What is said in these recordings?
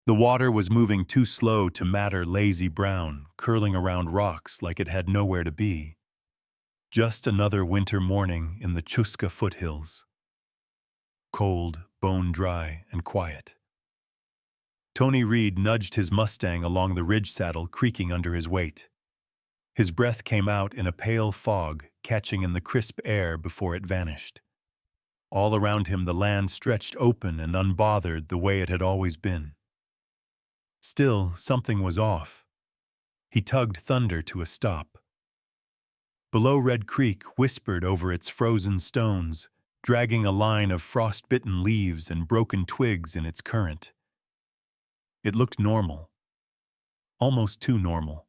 The water was moving too slow to matter lazy brown, curling around rocks like it had nowhere to be. Just another winter morning in the Chuska foothills. Cold, bone-dry, and quiet. Tony Reed nudged his Mustang along the ridge saddle, creaking under his weight. His breath came out in a pale fog, catching in the crisp air before it vanished. All around him the land stretched open and unbothered the way it had always been. Still, something was off. He tugged Thunder to a stop. Below Red Creek whispered over its frozen stones, dragging a line of frost-bitten leaves and broken twigs in its current. It looked normal. Almost too normal.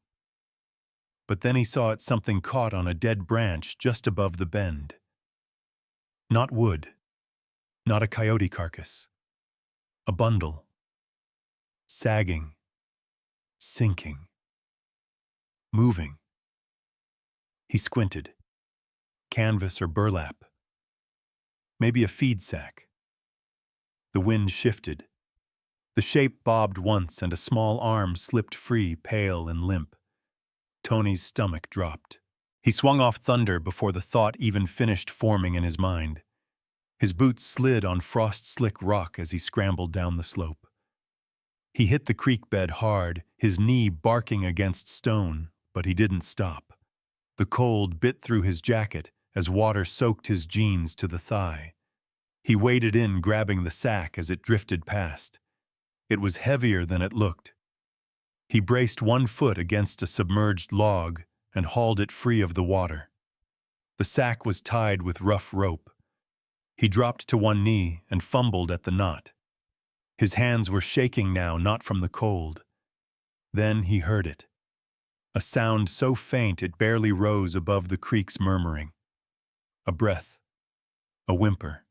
But then he saw it something caught on a dead branch just above the bend. Not wood. Not a coyote carcass. A bundle. Sagging. Sinking. Moving. He squinted. Canvas or burlap. Maybe a feed sack. The wind shifted. The shape bobbed once and a small arm slipped free, pale and limp. Tony's stomach dropped. He swung off Thunder before the thought even finished forming in his mind. His boots slid on frost-slick rock as he scrambled down the slope. He hit the creek bed hard, his knee barking against stone, but he didn't stop. The cold bit through his jacket as water soaked his jeans to the thigh. He waded in, grabbing the sack as it drifted past. It was heavier than it looked. He braced one foot against a submerged log and hauled it free of the water. The sack was tied with rough rope. He dropped to one knee and fumbled at the knot. His hands were shaking now, not from the cold. Then he heard it. A sound so faint it barely rose above the creek's murmuring. A breath. A whimper.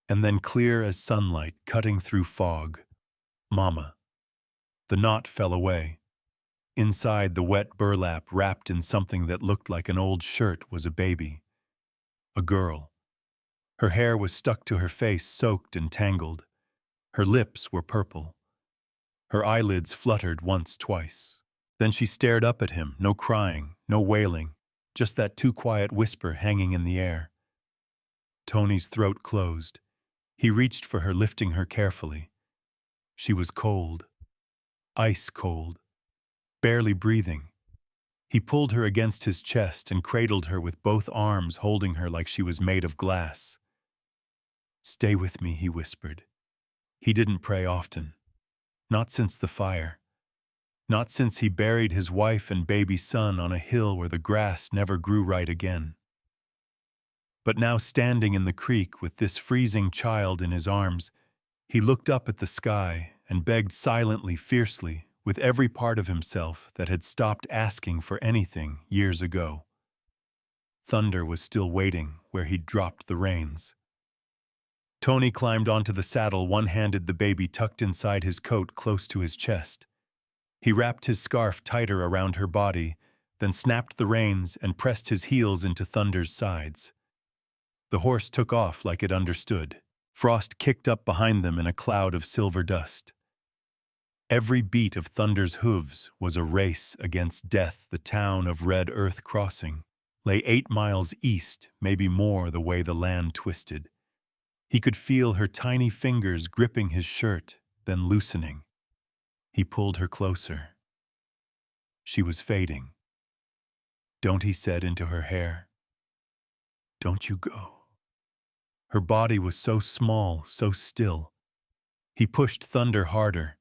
And then clear as sunlight cutting through fog. Mama. The knot fell away. Inside the wet burlap, wrapped in something that looked like an old shirt, was a baby. A girl. Her hair was stuck to her face, soaked and tangled. Her lips were purple. Her eyelids fluttered once, twice. Then she stared up at him, no crying, no wailing, just that too quiet whisper hanging in the air. Tony's throat closed. He reached for her, lifting her carefully. She was cold. Ice cold. Barely breathing. He pulled her against his chest and cradled her with both arms, holding her like she was made of glass. "Stay with me," he whispered. He didn't pray often. Not since the fire. Not since he buried his wife and baby son on a hill where the grass never grew right again. But now, standing in the creek with this freezing child in his arms, he looked up at the sky and begged silently, fiercely, with every part of himself that had stopped asking for anything years ago. Thunder was still waiting where he'd dropped the reins. Tony climbed onto the saddle, one-handed, the baby tucked inside his coat close to his chest. He wrapped his scarf tighter around her body, then snapped the reins and pressed his heels into Thunder's sides. The horse took off like it understood. Frost kicked up behind them in a cloud of silver dust. Every beat of Thunder's hooves was a race against death. The town of Red Earth Crossing lay 8 miles east, maybe more, the way the land twisted. He could feel her tiny fingers gripping his shirt, then loosening. He pulled her closer. She was fading. "Don't," he said into her hair. "Don't you go." Her body was so small, so still. He pushed Thunder harder.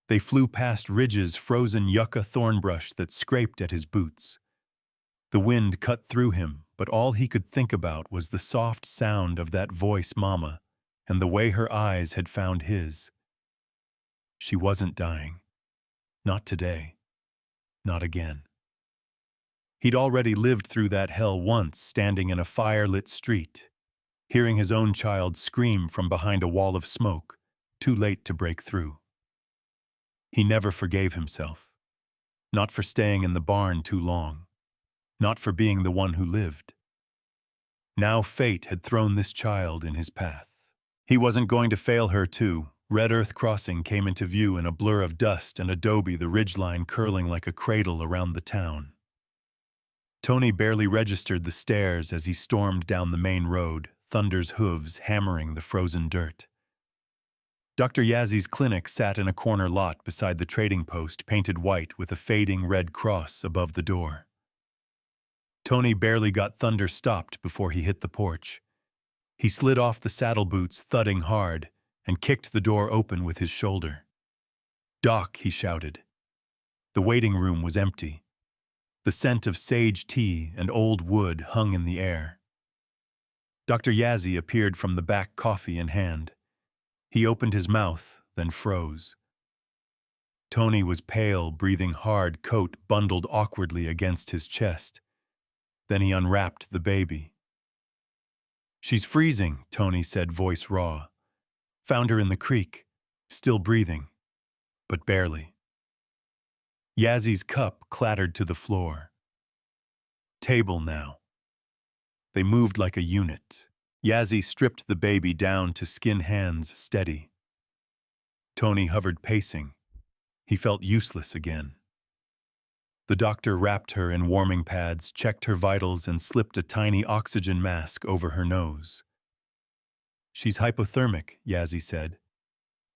They flew past ridges, frozen yucca thornbrush that scraped at his boots. The wind cut through him, but all he could think about was the soft sound of that voice, Mama, and the way her eyes had found his. She wasn't dying. Not today. Not again. He'd already lived through that hell once, standing in a fire-lit street, hearing his own child scream from behind a wall of smoke, too late to break through. He never forgave himself. Not for staying in the barn too long. Not for being the one who lived. Now fate had thrown this child in his path. He wasn't going to fail her too, Red Earth Crossing came into view in a blur of dust and adobe, the ridgeline curling like a cradle around the town. Tony barely registered the stairs as he stormed down the main road, Thunder's hooves hammering the frozen dirt. Dr. Yazzy's clinic sat in a corner lot beside the trading post, painted white with a fading red cross above the door. Tony barely got Thunder stopped before he hit the porch. He slid off the saddle boots, thudding hard, and kicked the door open with his shoulder. "Doc," he shouted. The waiting room was empty. The scent of sage tea and old wood hung in the air. Dr. Yazzie appeared from the back, coffee in hand. He opened his mouth, then froze. Tony was pale, breathing hard, coat bundled awkwardly against his chest. Then he unwrapped the baby. "She's freezing," Tony said, voice raw. "Found her in the creek, still breathing, but barely." Yazzy's cup clattered to the floor. Table now. They moved like a unit. Yazzie stripped the baby down to skin hands steady. Tony hovered pacing. He felt useless again. The doctor wrapped her in warming pads, checked her vitals, and slipped a tiny oxygen mask over her nose. "She's hypothermic," Yazzie said.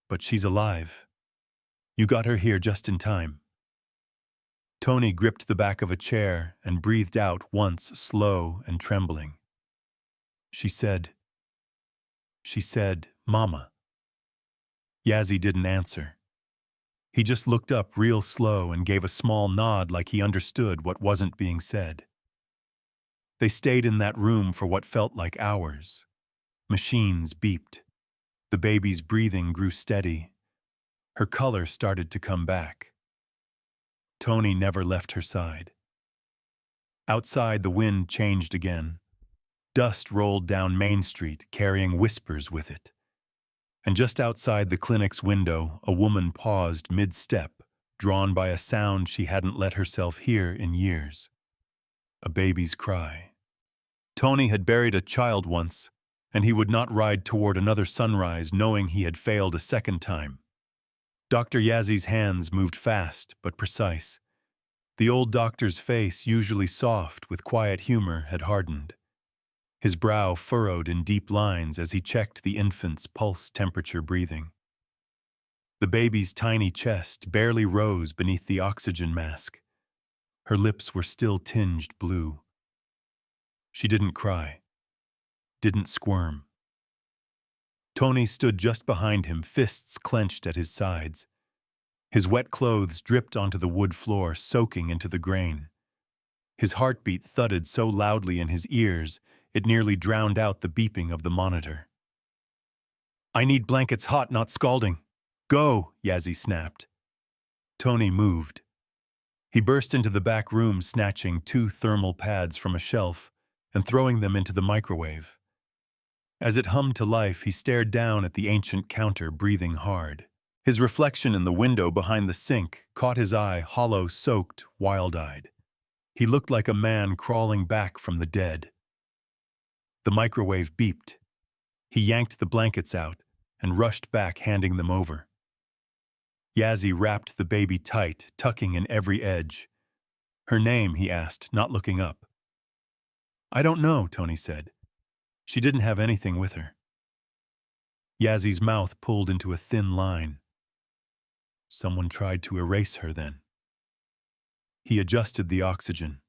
"But she's alive. You got her here just in time." Tony gripped the back of a chair and breathed out once, slow and trembling. She said, "Mama." Yazzie didn't answer. He just looked up real slow and gave a small nod like he understood what wasn't being said. They stayed in that room for what felt like hours. Machines beeped. The baby's breathing grew steady. Her color started to come back. Tony never left her side. Outside, the wind changed again. Dust rolled down Main Street, carrying whispers with it. And just outside the clinic's window, a woman paused mid-step, drawn by a sound she hadn't let herself hear in years. A baby's cry. Tony had buried a child once, and he would not ride toward another sunrise knowing he had failed a second time. Dr. Yazzie's hands moved fast but precise. The old doctor's face, usually soft with quiet humor, had hardened. His brow furrowed in deep lines as he checked the infant's pulse temperature breathing. The baby's tiny chest barely rose beneath the oxygen mask. Her lips were still tinged blue. She didn't cry, didn't squirm. Tony stood just behind him, fists clenched at his sides. His wet clothes dripped onto the wood floor, soaking into the grain. His heartbeat thudded so loudly in his ears, it nearly drowned out the beeping of the monitor. "I need blankets hot, not scalding." "Go," Yazzie snapped. Tony moved. He burst into the back room, snatching 2 thermal pads from a shelf and throwing them into the microwave. As it hummed to life, he stared down at the ancient counter, breathing hard. His reflection in the window behind the sink caught his eye, hollow, soaked, wild-eyed. He looked like a man crawling back from the dead. The microwave beeped. He yanked the blankets out and rushed back, handing them over. Yazzie wrapped the baby tight, tucking in every edge. "Her name?" he asked, not looking up. "I don't know," Tony said. "She didn't have anything with her." Yazzie's mouth pulled into a thin line. Someone tried to erase her then. He adjusted the oxygen.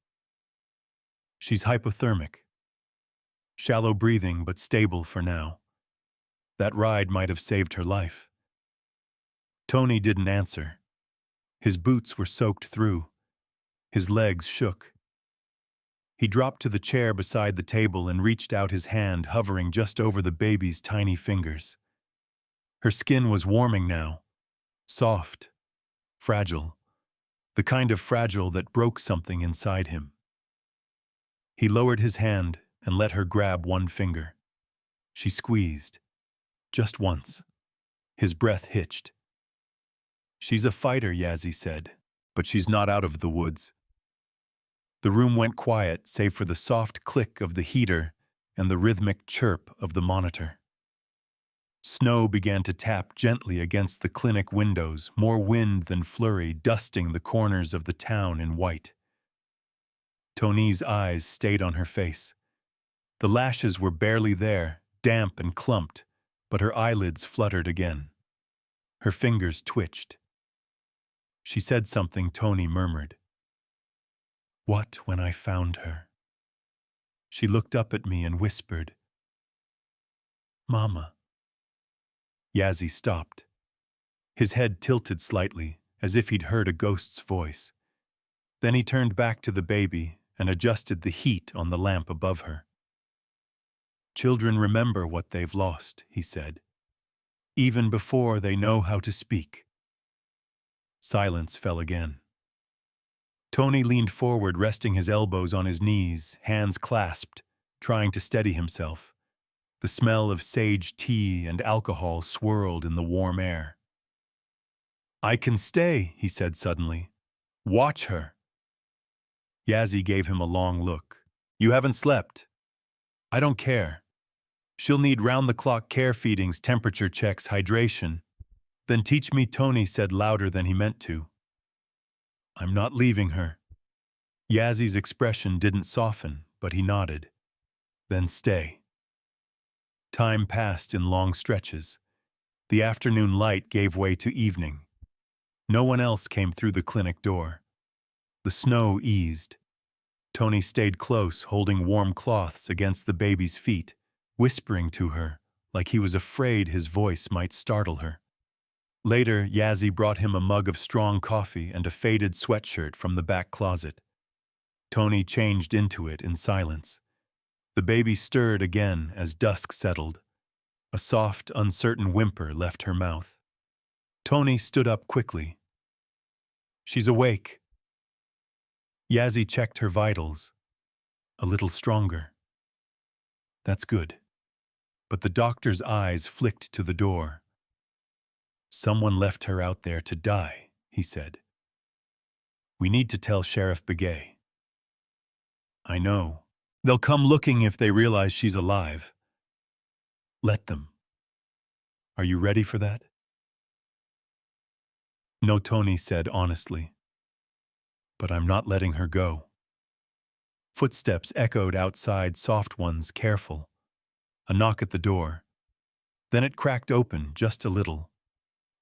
"She's hypothermic. Shallow breathing, but stable for now. That ride might have saved her life." Tony didn't answer. His boots were soaked through. His legs shook. He dropped to the chair beside the table and reached out his hand, hovering just over the baby's tiny fingers. Her skin was warming now, soft, fragile, the kind of fragile that broke something inside him. He lowered his hand and let her grab one finger. She squeezed, just once. His breath hitched. "She's a fighter," Yazzie said, "but she's not out of the woods." The room went quiet, save for the soft click of the heater and the rhythmic chirp of the monitor. Snow began to tap gently against the clinic windows, more wind than flurry, dusting the corners of the town in white. Tony's eyes stayed on her face. The lashes were barely there, damp and clumped, but her eyelids fluttered again. Her fingers twitched. She said something Tony murmured. "What when I found her?" She looked up at me and whispered, "Mama." Yazzie stopped. His head tilted slightly, as if he'd heard a ghost's voice. Then he turned back to the baby and adjusted the heat on the lamp above her. "Children remember what they've lost," he said, "even before they know how to speak." Silence fell again. Tony leaned forward, resting his elbows on his knees, hands clasped, trying to steady himself. The smell of sage tea and alcohol swirled in the warm air. "I can stay," he said suddenly. "Watch her." Yazzie gave him a long look. "You haven't slept." "I don't care. She'll need round-the-clock care feedings, temperature checks, hydration." "Then teach me," Tony said louder than he meant to. "I'm not leaving her." Yazzie's expression didn't soften, but he nodded. "Then stay." Time passed in long stretches. The afternoon light gave way to evening. No one else came through the clinic door. The snow eased. Tony stayed close, holding warm cloths against the baby's feet, whispering to her, like he was afraid his voice might startle her. Later, Yazzie brought him a mug of strong coffee and a faded sweatshirt from the back closet. Tony changed into it in silence. The baby stirred again as dusk settled. A soft, uncertain whimper left her mouth. Tony stood up quickly. "She's awake." Yazzie checked her vitals. A little stronger. "That's good." But the doctor's eyes flicked to the door. "Someone left her out there to die," he said. "We need to tell Sheriff Begay." "I know. They'll come looking if they realize she's alive." "Let them." "Are you ready for that?" "No," Tony said honestly. "But I'm not letting her go." Footsteps echoed outside, soft ones, careful. A knock at the door. Then it cracked open just a little.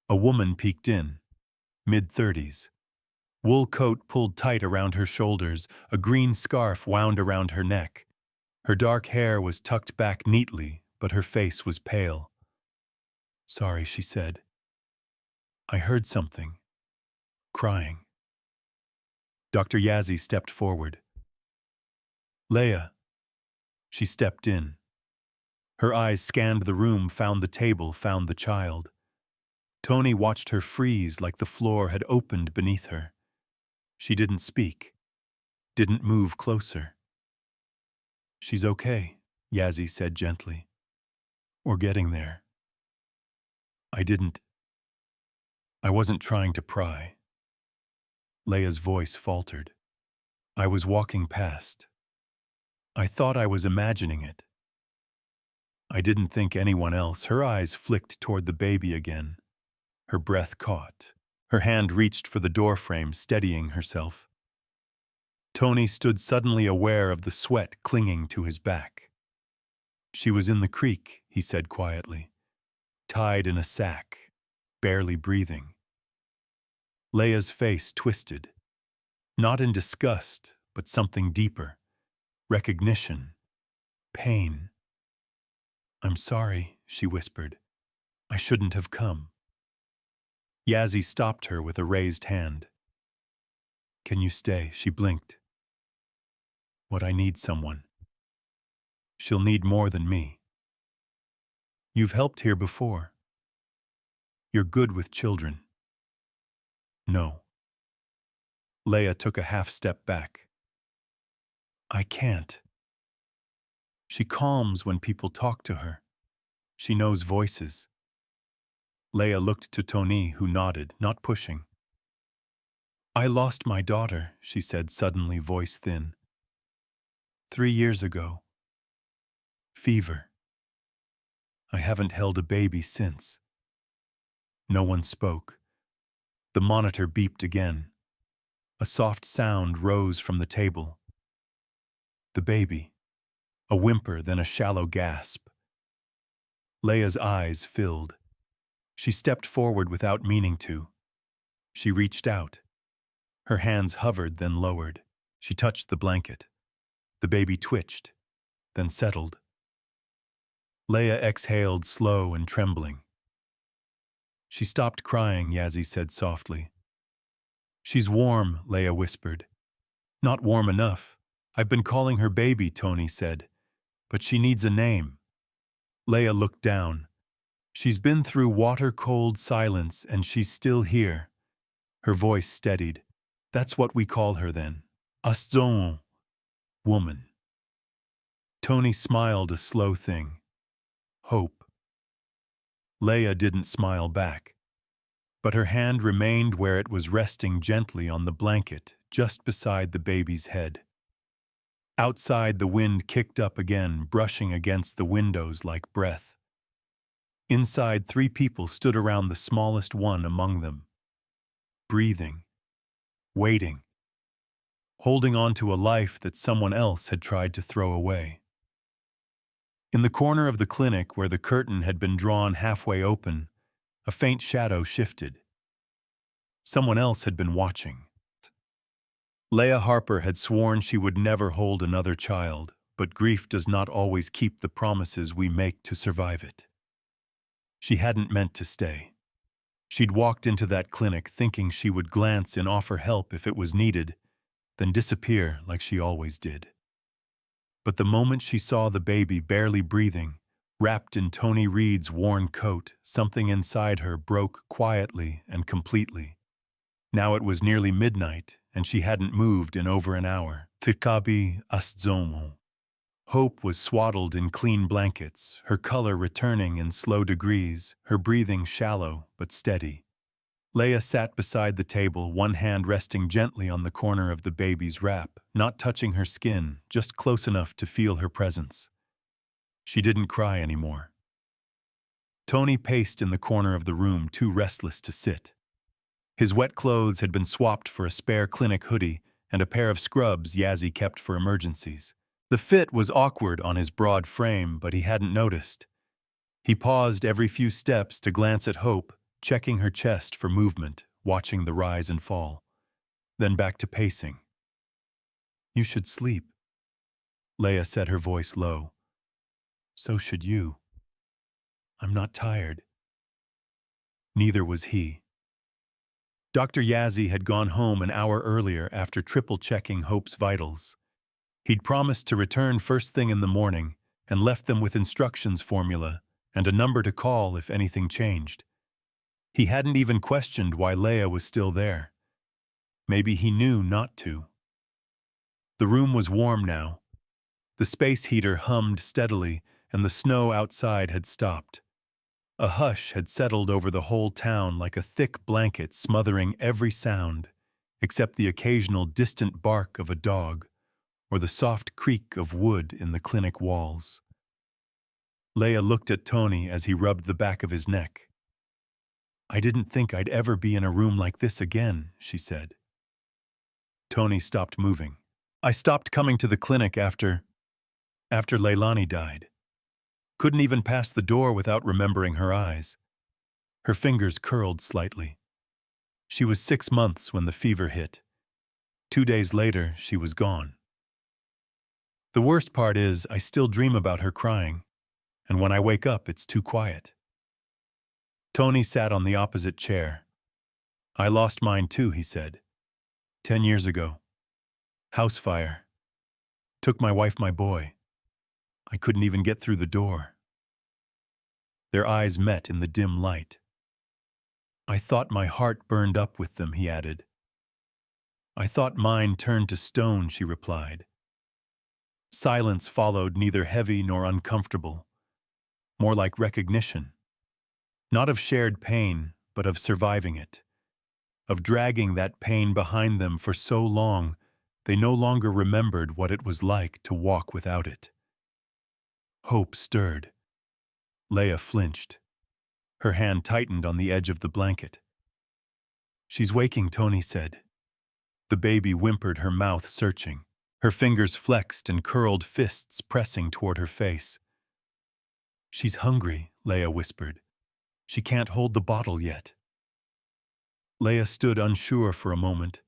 A woman peeked in, mid-30s. Wool coat pulled tight around her shoulders, a green scarf wound around her neck. Her dark hair was tucked back neatly, but her face was pale. "Sorry," she said. "I heard something. Crying." Dr. Yazzie stepped forward. "Leia." She stepped in. Her eyes scanned the room, found the table, found the child. Tony watched her freeze like the floor had opened beneath her. She didn't speak, didn't move closer. "She's okay," Yazzie said gently. "We're getting there." I wasn't trying to pry." Leia's voice faltered. "I was walking past. I thought I was imagining it. I didn't think anyone else." Her eyes flicked toward the baby again. Her breath caught. Her hand reached for the doorframe, steadying herself. Tony stood suddenly aware of the sweat clinging to his back. "She was in the creek," he said quietly, "tied in a sack, barely breathing." Leia's face twisted, not in disgust, but something deeper. Recognition. Pain. "I'm sorry," she whispered. "I shouldn't have come." Yazzie stopped her with a raised hand. "Can you stay?" She blinked. "What, I need someone." "She'll need more than me." "You've helped here before. You're good with children." "No." Leia took a half step back. "I can't." She calms when people talk to her. She knows voices. Leia looked to Tony, who nodded, not pushing. "I lost my daughter," she said suddenly, voice thin. 3 years ago. Fever. I haven't held a baby since. No one spoke. The monitor beeped again. A soft sound rose from the table. The baby. A whimper, then a shallow gasp. Leia's eyes filled. She stepped forward without meaning to. She reached out. Her hands hovered, then lowered. She touched the blanket. The baby twitched, then settled. Leia exhaled, slow and trembling. She stopped crying, Yazzie said softly. She's warm, Leia whispered. Not warm enough. I've been calling her baby, Tony said. But she needs a name. Leia looked down. She's been through water-cold silence, and she's still here. Her voice steadied. That's what we call her then. Astzon. Woman. Tony smiled, a slow thing. Hope. Leia didn't smile back, but her hand remained where it was, resting gently on the blanket just beside the baby's head. Outside, the wind kicked up again, brushing against the windows like breath. Inside, 3 people stood around the smallest one among them, breathing, waiting, holding on to a life that someone else had tried to throw away. In the corner of the clinic where the curtain had been drawn halfway open, a faint shadow shifted. Someone else had been watching. Leia Harper had sworn she would never hold another child, but grief does not always keep the promises we make to survive it. She hadn't meant to stay. She'd walked into that clinic thinking she would glance and offer help if it was needed, then disappear like she always did. But the moment she saw the baby barely breathing, wrapped in Tony Reed's worn coat, something inside her broke quietly and completely. Now it was nearly midnight, and she hadn't moved in over an hour. Thikabi Astzomo. Hope was swaddled in clean blankets, her color returning in slow degrees, her breathing shallow but steady. Leia sat beside the table, one hand resting gently on the corner of the baby's wrap, not touching her skin, just close enough to feel her presence. She didn't cry anymore. Tony paced in the corner of the room, too restless to sit. His wet clothes had been swapped for a spare clinic hoodie and a pair of scrubs Yazzie kept for emergencies. The fit was awkward on his broad frame, but he hadn't noticed. He paused every few steps to glance at Hope, checking her chest for movement, watching the rise and fall. Then back to pacing. You should sleep. Leia said, her voice low. So should you. I'm not tired. Neither was he. Dr. Yazzie had gone home an hour earlier after triple-checking Hope's vitals. He'd promised to return first thing in the morning and left them with instructions formula and a number to call if anything changed. He hadn't even questioned why Leia was still there. Maybe he knew not to. The room was warm now. The space heater hummed steadily, and the snow outside had stopped. A hush had settled over the whole town like a thick blanket smothering every sound, except the occasional distant bark of a dog or the soft creak of wood in the clinic walls. Leia looked at Tony as he rubbed the back of his neck. I didn't think I'd ever be in a room like this again, she said. Tony stopped moving. I stopped coming to the clinic after Leilani died. Couldn't even pass the door without remembering her eyes. Her fingers curled slightly. She was 6 months when the fever hit. 2 days later, she was gone. The worst part is I still dream about her crying, and when I wake up, it's too quiet. Tony sat on the opposite chair. I lost mine too, he said. 10 years ago. House fire. Took my wife, my boy. I couldn't even get through the door. Their eyes met in the dim light. I thought my heart burned up with them, he added. I thought mine turned to stone, she replied. Silence followed, neither heavy nor uncomfortable, more like recognition. Not of shared pain, but of surviving it, of dragging that pain behind them for so long they no longer remembered what it was like to walk without it. Hope stirred. Leia flinched. Her hand tightened on the edge of the blanket. "She's waking," Tony said. The baby whimpered, her mouth searching. Her fingers flexed and curled fists pressing toward her face. "She's hungry," Leia whispered. "She can't hold the bottle yet." Leia stood unsure for a moment,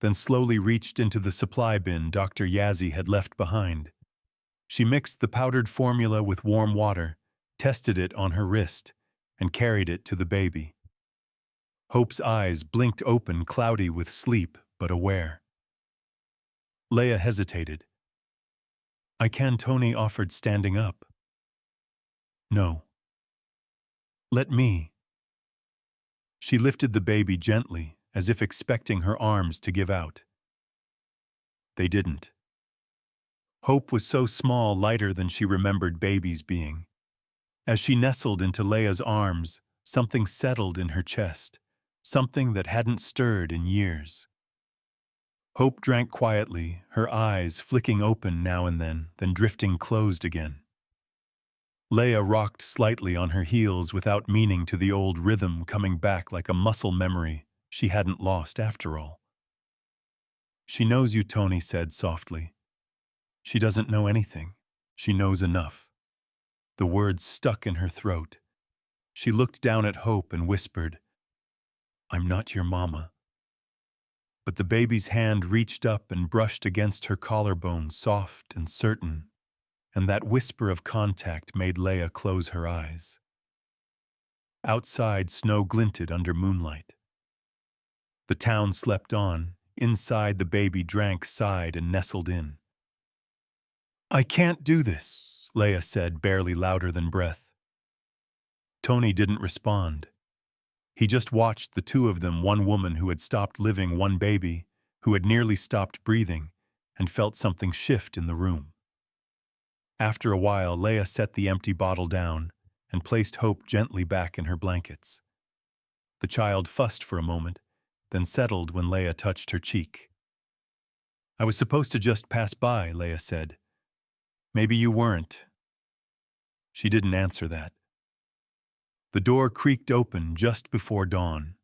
then slowly reached into the supply bin Dr. Yazzie had left behind. She mixed the powdered formula with warm water, tested it on her wrist, and carried it to the baby. Hope's eyes blinked open, cloudy with sleep, but aware. Leia hesitated. "I can," Tony offered, standing up. "No." "Let me." She lifted the baby gently, as if expecting her arms to give out. They didn't. Hope was so small, lighter than she remembered babies being. As she nestled into Leia's arms, something settled in her chest, something that hadn't stirred in years. Hope drank quietly, her eyes flicking open now and then drifting closed again. Leia rocked slightly on her heels without meaning to, the old rhythm coming back like a muscle memory she hadn't lost after all. "She knows you," Tony said softly. "She doesn't know anything. She knows enough." The words stuck in her throat. She looked down at Hope and whispered, "I'm not your mama." But the baby's hand reached up and brushed against her collarbone, soft and certain, and that whisper of contact made Leia close her eyes. Outside, snow glinted under moonlight. The town slept on. Inside, the baby drank, sighed, and nestled in. "I can't do this," Leia said, barely louder than breath. Tony didn't respond. He just watched the two of them, one woman who had stopped living, one baby who had nearly stopped breathing, and felt something shift in the room. After a while, Leia set the empty bottle down and placed Hope gently back in her blankets. The child fussed for a moment, then settled when Leia touched her cheek. "I was supposed to just pass by," Leia said. "Maybe you weren't." She didn't answer that. The door creaked open just before dawn.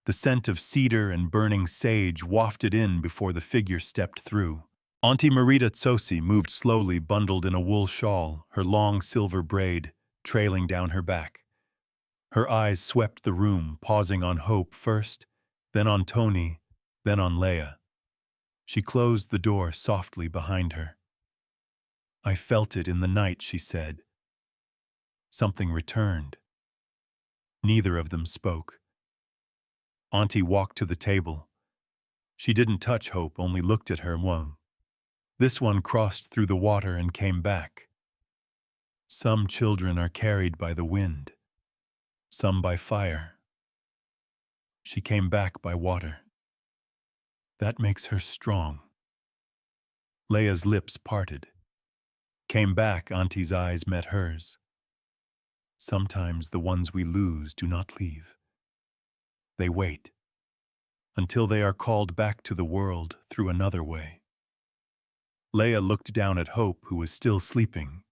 The scent of cedar and burning sage wafted in before the figure stepped through. Auntie Marita Tsosi moved slowly, bundled in a wool shawl, her long silver braid trailing down her back. Her eyes swept the room, pausing on Hope first, then on Tony, then on Leia. She closed the door softly behind her. "I felt it in the night," she said. Something returned. Neither of them spoke. Auntie walked to the table. She didn't touch Hope, only looked at her. Whoa. This one crossed through the water and came back. "Some children are carried by the wind, some by fire. She came back by water. That makes her strong." Leia's lips parted. "Came back," Auntie's eyes met hers. "Sometimes the ones we lose do not leave. They wait until they are called back to the world through another way." Leia looked down at Hope, who was still sleeping.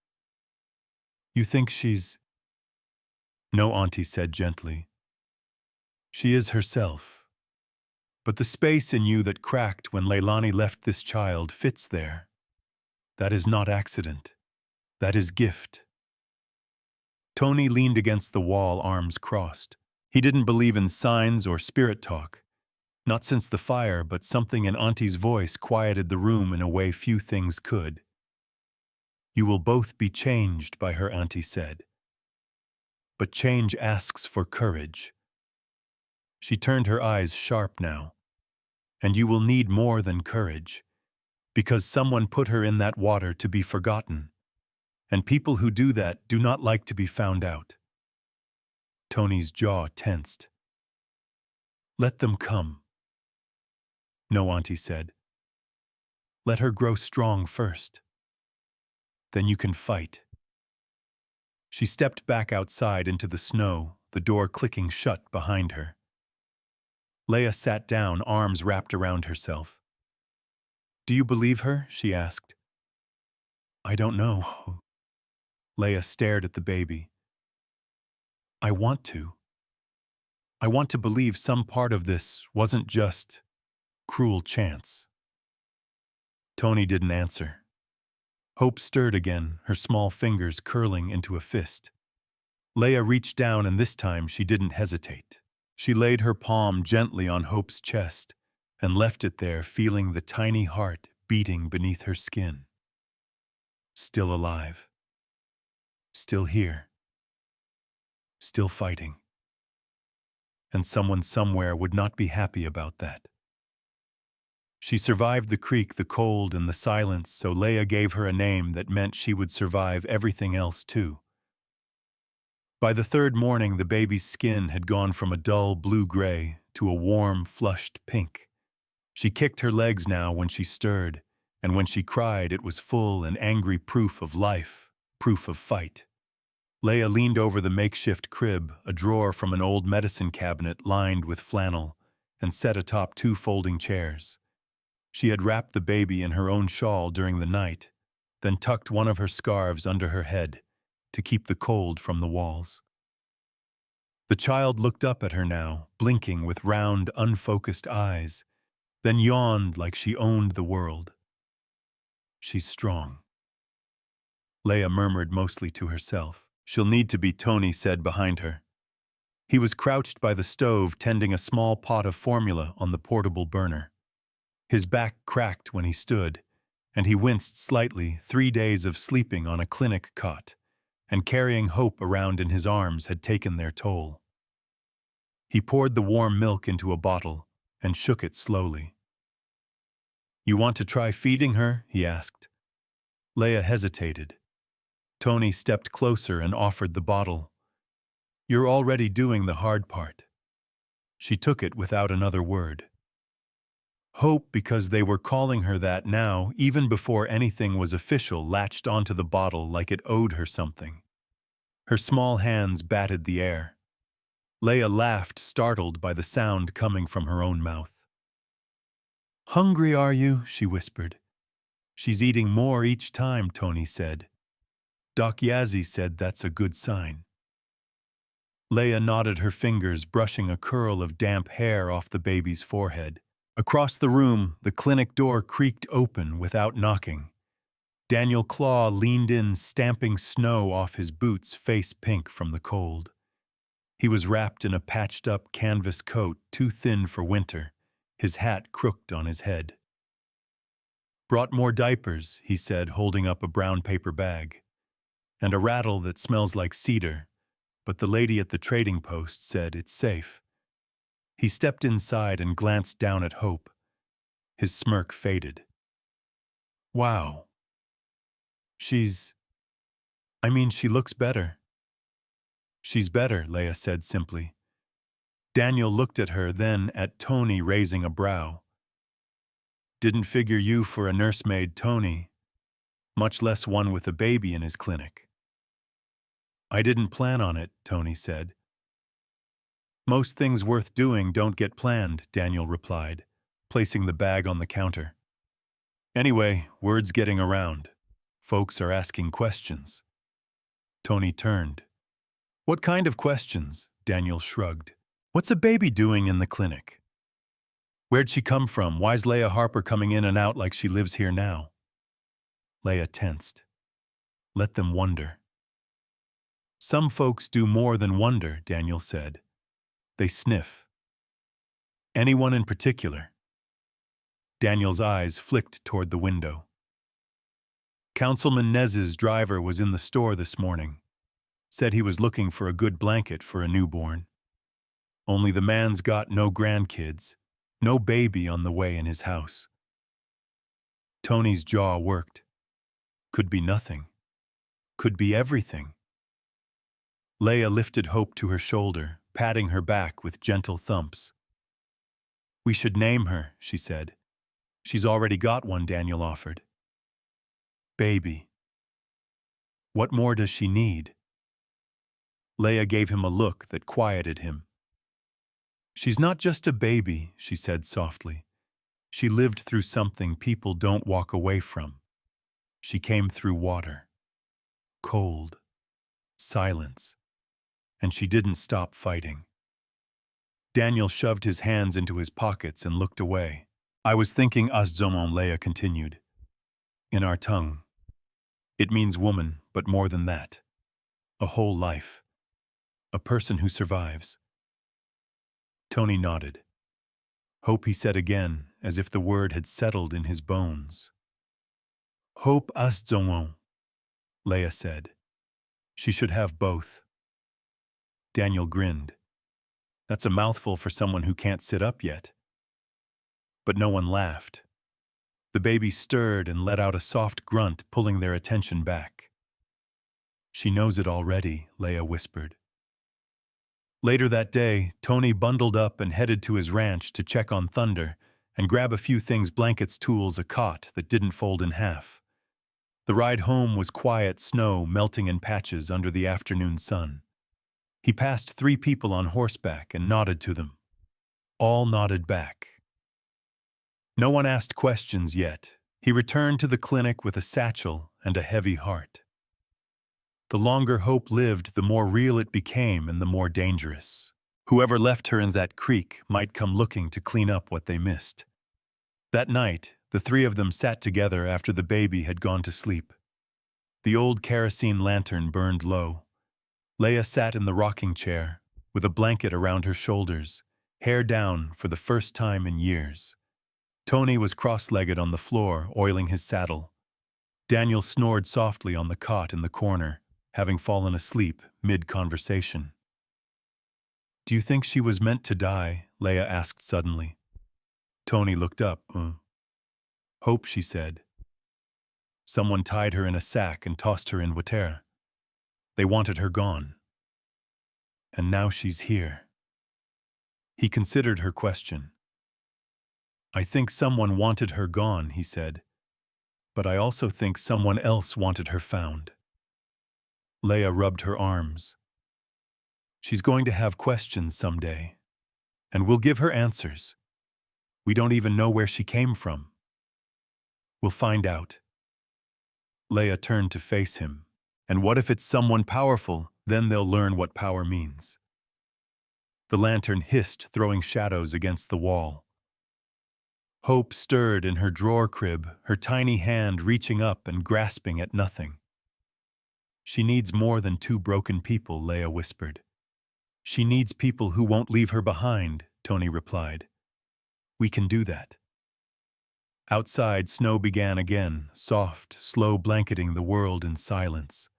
"You think she's—" "No," Auntie said gently. "She is herself. But the space in you that cracked when Leilani left this child fits there. That is not accident. That is gift." Tony leaned against the wall, arms crossed. He didn't believe in signs or spirit talk. Not since the fire, but something in Auntie's voice quieted the room in a way few things could. "You will both be changed by her," Auntie said. "But change asks for courage." She turned her eyes sharp now. "And you will need more than courage, because someone put her in that water to be forgotten. And people who do that do not like to be found out." Tony's jaw tensed. "Let them come." "No," Auntie said. "Let her grow strong first. Then you can fight." She stepped back outside into the snow, the door clicking shut behind her. Leia sat down, arms wrapped around herself. "Do you believe her?" she asked. "I don't know." Leia stared at the baby. I want to. I want to believe some part of this wasn't just cruel chance. Tony didn't answer. Hope stirred again, her small fingers curling into a fist. Leia reached down, and this time she didn't hesitate. She laid her palm gently on Hope's chest and left it there, feeling the tiny heart beating beneath her skin. Still alive. Still here. Still fighting. And someone somewhere would not be happy about that. She survived the creek, the cold, and the silence, so Leia gave her a name that meant she would survive everything else too. By the third morning, the baby's skin had gone from a dull blue-gray to a warm, flushed pink. She kicked her legs now when she stirred, and when she cried, it was full and angry proof of life, proof of fight. Leia leaned over the makeshift crib, a drawer from an old medicine cabinet lined with flannel, and set atop two folding chairs. She had wrapped the baby in her own shawl during the night, then tucked one of her scarves under her head to keep the cold from the walls. The child looked up at her now, blinking with round, unfocused eyes, then yawned like she owned the world. She's strong. Leia murmured mostly to herself. She'll need to be, Tony said behind her. He was crouched by the stove, tending a small pot of formula on the portable burner. His back cracked when he stood, and he winced slightly. 3 days of sleeping on a clinic cot and carrying Hope around in his arms had taken their toll. He poured the warm milk into a bottle and shook it slowly. "You want to try feeding her?" he asked. Leia hesitated. Tony stepped closer and offered the bottle. "You're already doing the hard part." She took it without another word. Hope, because they were calling her that now, even before anything was official, latched onto the bottle like it owed her something. Her small hands batted the air. Leia laughed, startled by the sound coming from her own mouth. "Hungry, are you?" she whispered. "She's eating more each time," Tony said. "Doc Yazzie said that's a good sign." Leia nodded, her fingers brushing a curl of damp hair off the baby's forehead. Across the room, the clinic door creaked open without knocking. Daniel Claw leaned in, stamping snow off his boots, face pink from the cold. He was wrapped in a patched-up canvas coat, too thin for winter, his hat crooked on his head. "Brought more diapers," he said, holding up a brown paper bag. "And a rattle that smells like cedar, but the lady at the trading post said it's safe." He stepped inside and glanced down at Hope. His smirk faded. "Wow. She looks better." "She's better," Leia said simply. Daniel looked at her, then at Tony, raising a brow. "Didn't figure you for a nursemaid, Tony, much less one with a baby in his clinic." "I didn't plan on it," Tony said. "Most things worth doing don't get planned," Daniel replied, placing the bag on the counter. "Anyway, word's getting around. Folks are asking questions." Tony turned. "What kind of questions?" Daniel shrugged. "What's a baby doing in the clinic? Where'd she come from? Why's Leia Harper coming in and out like she lives here now?" Leia tensed. "Let them wonder." "Some folks do more than wonder," Daniel said. "They sniff." "Anyone in particular?" Daniel's eyes flicked toward the window. "Councilman Nez's driver was in the store this morning. Said he was looking for a good blanket for a newborn. Only the man's got no grandkids, no baby on the way in his house." Tony's jaw worked. Could be nothing. Could be everything. Leia lifted Hope to her shoulder, patting her back with gentle thumps. "We should name her," she said. "She's already got one," Daniel offered. "Baby. What more does she need?" Leia gave him a look that quieted him. "She's not just a baby," she said softly. "She lived through something people don't walk away from. She came through water, cold, silence, and she didn't stop fighting. Daniel shoved his hands into his pockets and looked away. I was thinking, Azzoman, Leia continued. In our tongue. It means woman, but more than that. A whole life. A person who survives. Tony nodded. Hope, he said again, as if the word had settled in his bones. Hope, Azzoman, Leia said. She should have both. Daniel grinned. That's a mouthful for someone who can't sit up yet. But no one laughed. The baby stirred and let out a soft grunt, pulling their attention back. She knows it already, Leia whispered. Later that day, Tony bundled up and headed to his ranch to check on Thunder and grab a few things: blankets, tools, a cot that didn't fold in half. The ride home was quiet, snow melting in patches under the afternoon sun. He passed 3 people on horseback and nodded to them. All nodded back. No one asked questions yet. He returned to the clinic with a satchel and a heavy heart. The longer Hope lived, the more real it became and the more dangerous. Whoever left her in that creek might come looking to clean up what they missed. That night, the 3 of them sat together after the baby had gone to sleep. The old kerosene lantern burned low. Leia sat in the rocking chair, with a blanket around her shoulders, hair down for the first time in years. Tony was cross-legged on the floor, oiling his saddle. Daniel snored softly on the cot in the corner, having fallen asleep mid-conversation. Do you think she was meant to die? Leia asked suddenly. Tony looked up. Hope, she said. Someone tied her in a sack and tossed her in water. They wanted her gone. And now she's here. He considered her question. I think someone wanted her gone, he said. But I also think someone else wanted her found. Leia rubbed her arms. She's going to have questions someday, and we'll give her answers. We don't even know where she came from. We'll find out. Leia turned to face him. And what if it's someone powerful? Then they'll learn what power means. The lantern hissed, throwing shadows against the wall. Hope stirred in her drawer crib, her tiny hand reaching up and grasping at nothing. She needs more than 2 broken people, Leia whispered. She needs people who won't leave her behind, Tony replied. We can do that. Outside, snow began again, soft, slow, blanketing the world in silence.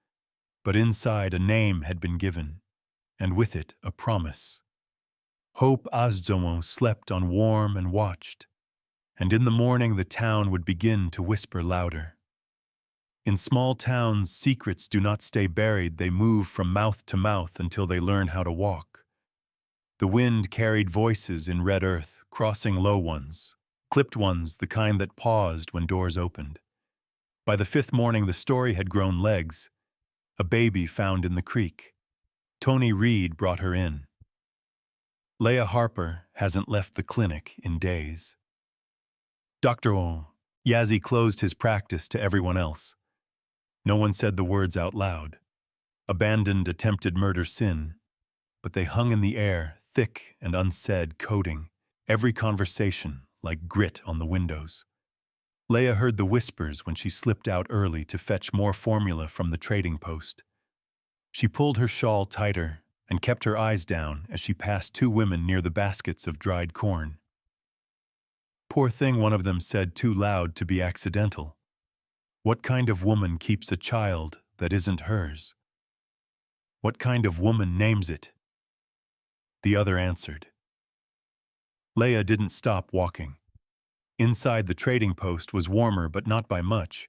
But inside, a name had been given, and with it, a promise. Hope Azzoman slept on warm and watched, and in the morning the town would begin to whisper louder. In small towns, secrets do not stay buried, they move from mouth to mouth until they learn how to walk. The wind carried voices in red earth, crossing low ones, clipped ones, the kind that paused when doors opened. By the 5th morning, the story had grown legs. A baby found in the creek. Tony Reed brought her in. Leia Harper hasn't left the clinic in days. Dr. O. Yazzie closed his practice to everyone else. No one said the words out loud. Abandoned attempted murder sin. But they hung in the air, thick and unsaid, coating every conversation like grit on the windows. Leia heard the whispers when she slipped out early to fetch more formula from the trading post. She pulled her shawl tighter and kept her eyes down as she passed 2 women near the baskets of dried corn. Poor thing, one of them said too loud to be accidental. What kind of woman keeps a child that isn't hers? What kind of woman names it? The other answered. Leia didn't stop walking. Inside the trading post was warmer, but not by much.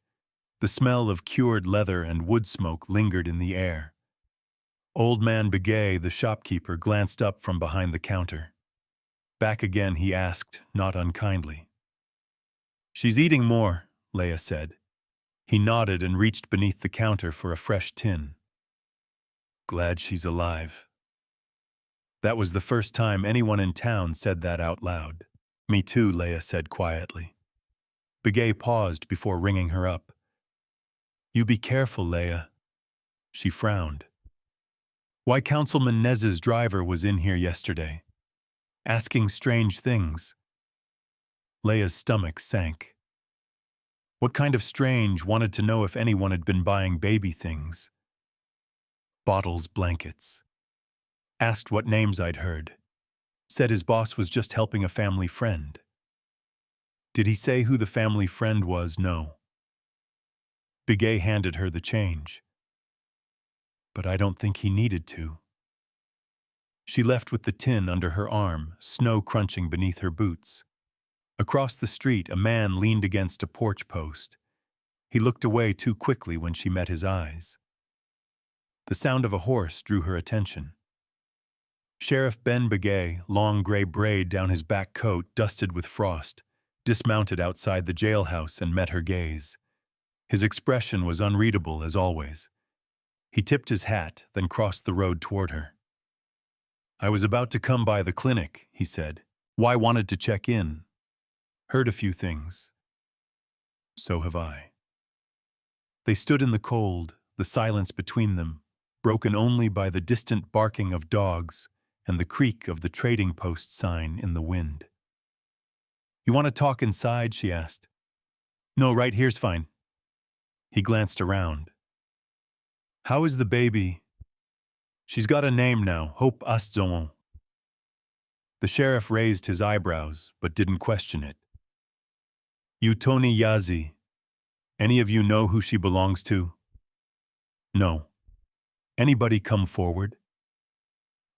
The smell of cured leather and wood smoke lingered in the air. Old man Begay, the shopkeeper, glanced up from behind the counter. Back again, he asked, not unkindly. She's eating more, Leia said. He nodded and reached beneath the counter for a fresh tin. Glad she's alive. That was the first time anyone in town said that out loud. Me too, Leia said quietly. Begay paused before ringing her up. You be careful, Leia. She frowned. Why Councilman Nez's driver was in here yesterday, asking strange things. Leia's stomach sank. What kind of strange wanted to know if anyone had been buying baby things? Bottles, blankets. Asked what names I'd heard. Said his boss was just helping a family friend. Did he say who the family friend was? No. Bigay handed her the change. But I don't think he needed to. She left with the tin under her arm, snow crunching beneath her boots. Across the street, a man leaned against a porch post. He looked away too quickly when she met his eyes. The sound of a horse drew her attention. Sheriff Ben Bigay, long gray braid down his back coat dusted with frost, dismounted outside the jailhouse and met her gaze. His expression was unreadable as always. He tipped his hat, then crossed the road toward her. I was about to come by the clinic, he said. Why wanted to check in? Heard a few things. So have I. They stood in the cold, the silence between them, broken only by the distant barking of dogs and the creak of the trading post sign in the wind. You want to talk inside? She asked. No, right here's fine. He glanced around. How is the baby? She's got a name now, Hope Astzon. The sheriff raised his eyebrows, but didn't question it. You Tony Yazi. Any of you know who she belongs to? No. Anybody come forward?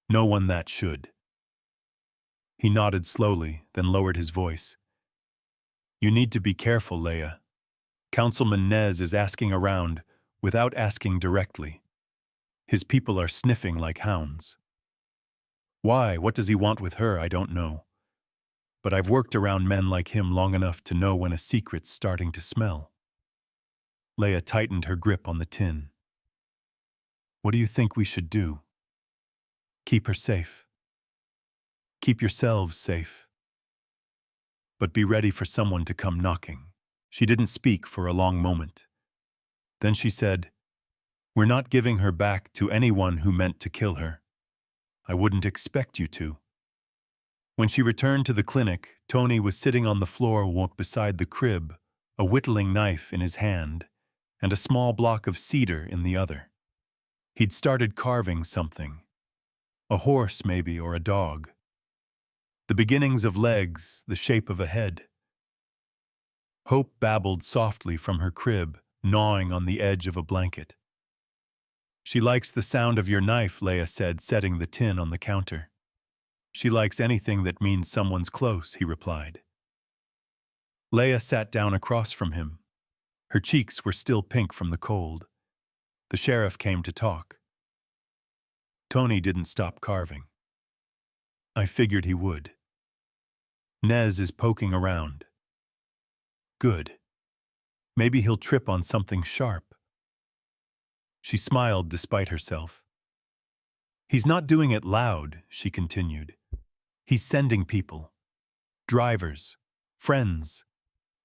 No one that should. He nodded slowly, then lowered his voice. You need to be careful, Leia. Councilman Nez is asking around, without asking directly. His people are sniffing like hounds. Why? What does he want with her? I don't know. But I've worked around men like him long enough to know when a secret's starting to smell. Leia tightened her grip on the tin. What do you think we should do? Keep her safe. Keep yourselves safe. But be ready for someone to come knocking. She didn't speak for a long moment. Then she said, We're not giving her back to anyone who meant to kill her. I wouldn't expect you to. When she returned to the clinic, Tony was sitting on the floor beside the crib, a whittling knife in his hand and a small block of cedar in the other. He'd started carving something. A horse, maybe, or a dog. The beginnings of legs, the shape of a head. Hope babbled softly from her crib, gnawing on the edge of a blanket. She likes the sound of your knife, Leia said, setting the tin on the counter. She likes anything that means someone's close, he replied. Leia sat down across from him. Her cheeks were still pink from the cold. The sheriff came to talk. Tony didn't stop carving. I figured he would. Nez is poking around. Good. Maybe he'll trip on something sharp. She smiled despite herself. He's not doing it loud, she continued. He's sending people. Drivers. Friends.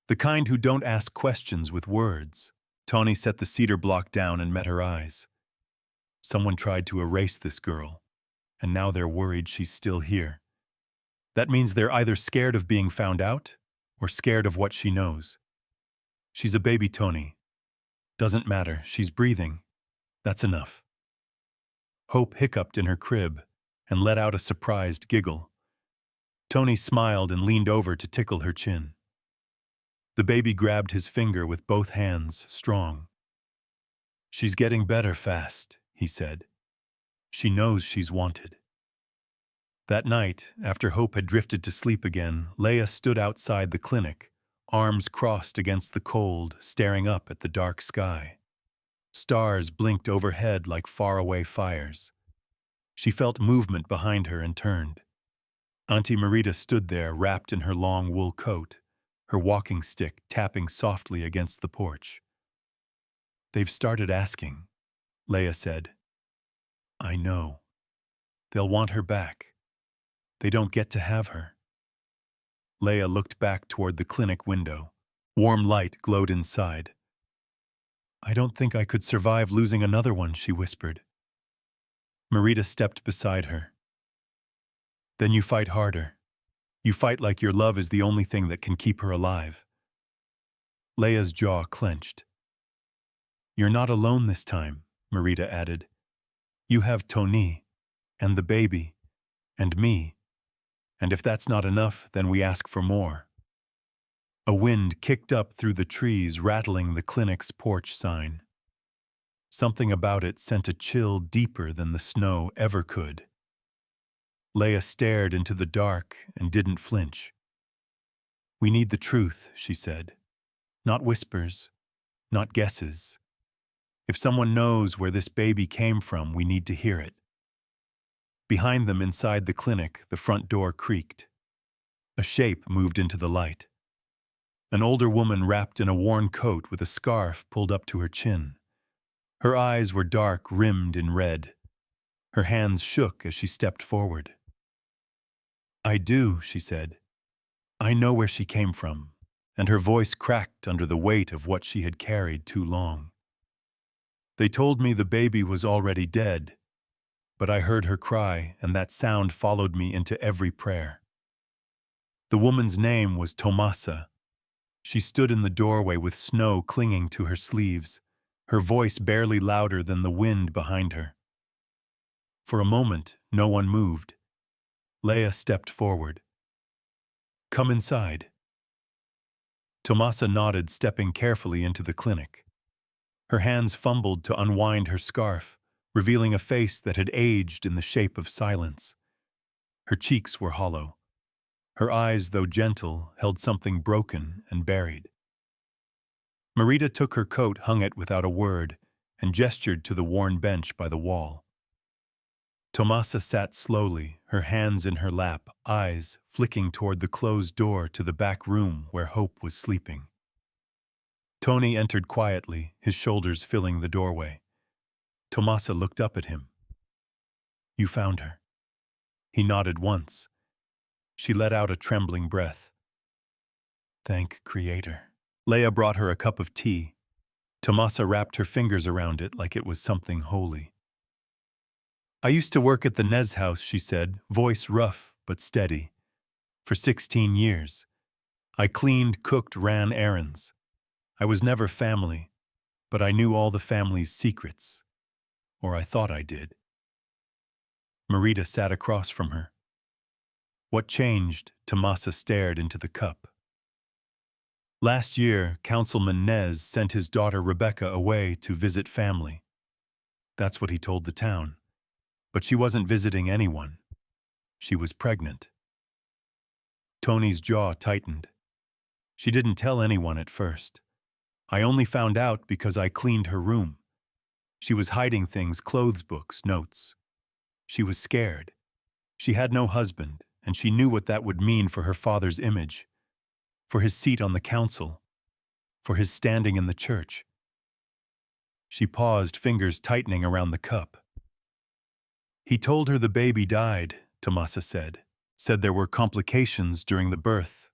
The kind who don't ask questions with words. Tawny set the cedar block down and met her eyes. Someone tried to erase this girl, and now they're worried she's still here. That means they're either scared of being found out or scared of what she knows. She's a baby, Tony. Doesn't matter, she's breathing. That's enough. Hope hiccuped in her crib and let out a surprised giggle. Tony smiled and leaned over to tickle her chin. The baby grabbed his finger with both hands, strong. She's getting better fast, he said. She knows she's wanted. That night, after Hope had drifted to sleep again, Leia stood outside the clinic, arms crossed against the cold, staring up at the dark sky. Stars blinked overhead like faraway fires. She felt movement behind her and turned. Auntie Marita stood there, wrapped in her long wool coat, her walking stick tapping softly against the porch. They've started asking, Leia said. I know. They'll want her back. They don't get to have her. Leia looked back toward the clinic window. Warm light glowed inside. I don't think I could survive losing another one, she whispered. Marita stepped beside her. Then you fight harder. You fight like your love is the only thing that can keep her alive. Leia's jaw clenched. You're not alone this time, Marita added. You have Tony, and the baby, and me. And if that's not enough, then we ask for more. A wind kicked up through the trees, rattling the clinic's porch sign. Something about it sent a chill deeper than the snow ever could. Leia stared into the dark and didn't flinch. We need the truth, she said. Not whispers, not guesses. If someone knows where this baby came from, we need to hear it. Behind them inside the clinic, the front door creaked. A shape moved into the light. An older woman wrapped in a worn coat with a scarf pulled up to her chin. Her eyes were dark, rimmed in red. Her hands shook as she stepped forward. I do, she said. I know where she came from, and her voice cracked under the weight of what she had carried too long. They told me the baby was already dead, but I heard her cry, and that sound followed me into every prayer. The woman's name was Tomasa. She stood in the doorway with snow clinging to her sleeves, her voice barely louder than the wind behind her. For a moment, no one moved. Leia stepped forward. Come inside. Tomasa nodded, stepping carefully into the clinic. Her hands fumbled to unwind her scarf, revealing a face that had aged in the shape of silence. Her cheeks were hollow. Her eyes, though gentle, held something broken and buried. Marita took her coat, hung it without a word, and gestured to the worn bench by the wall. Tomasa sat slowly, her hands in her lap, eyes flicking toward the closed door to the back room where Hope was sleeping. Tony entered quietly, his shoulders filling the doorway. Tomasa looked up at him. You found her. He nodded once. She let out a trembling breath. Thank Creator. Leia brought her a cup of tea. Tomasa wrapped her fingers around it like it was something holy. I used to work at the Nez house, she said, voice rough but steady. For 16 years. I cleaned, cooked, ran errands. I was never family, but I knew all the family's secrets. Or I thought I did. Marita sat across from her. What changed? Tomasa stared into the cup. Last year, Councilman Nez sent his daughter Rebecca away to visit family. That's what he told the town. But she wasn't visiting anyone. She was pregnant. Tony's jaw tightened. She didn't tell anyone at first. I only found out because I cleaned her room. She was hiding things, clothes, books, notes. She was scared. She had no husband, and she knew what that would mean for her father's image, for his seat on the council, for his standing in the church. She paused, fingers tightening around the cup. He told her the baby died, Tomasa said there were complications during the birth,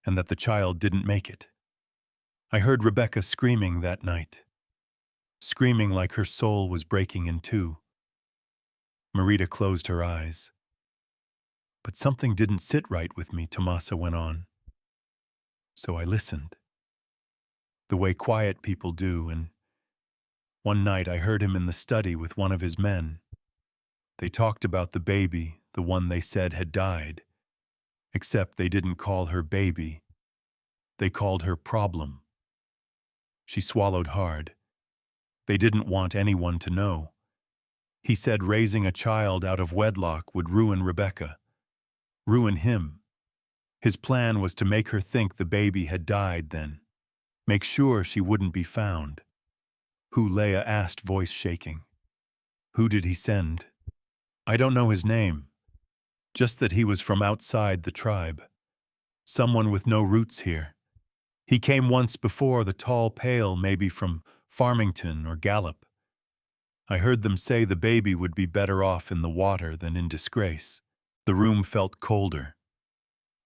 and that the child didn't make it. I heard Rebecca screaming that night, screaming like her soul was breaking in two. Marita closed her eyes. But something didn't sit right with me, Tomasa went on. So I listened, the way quiet people do, and one night I heard him in the study with one of his men. They talked about the baby, the one they said had died, except they didn't call her baby. They called her problem. She swallowed hard. They didn't want anyone to know. He said raising a child out of wedlock would ruin Rebecca, ruin him. His plan was to make her think the baby had died then, make sure she wouldn't be found. Who? Leia asked, voice shaking. Who did he send? I don't know his name, just that he was from outside the tribe. Someone with no roots here. He came once before, the tall, pale, maybe from Farmington or Gallup. I heard them say the baby would be better off in the water than in disgrace. The room felt colder.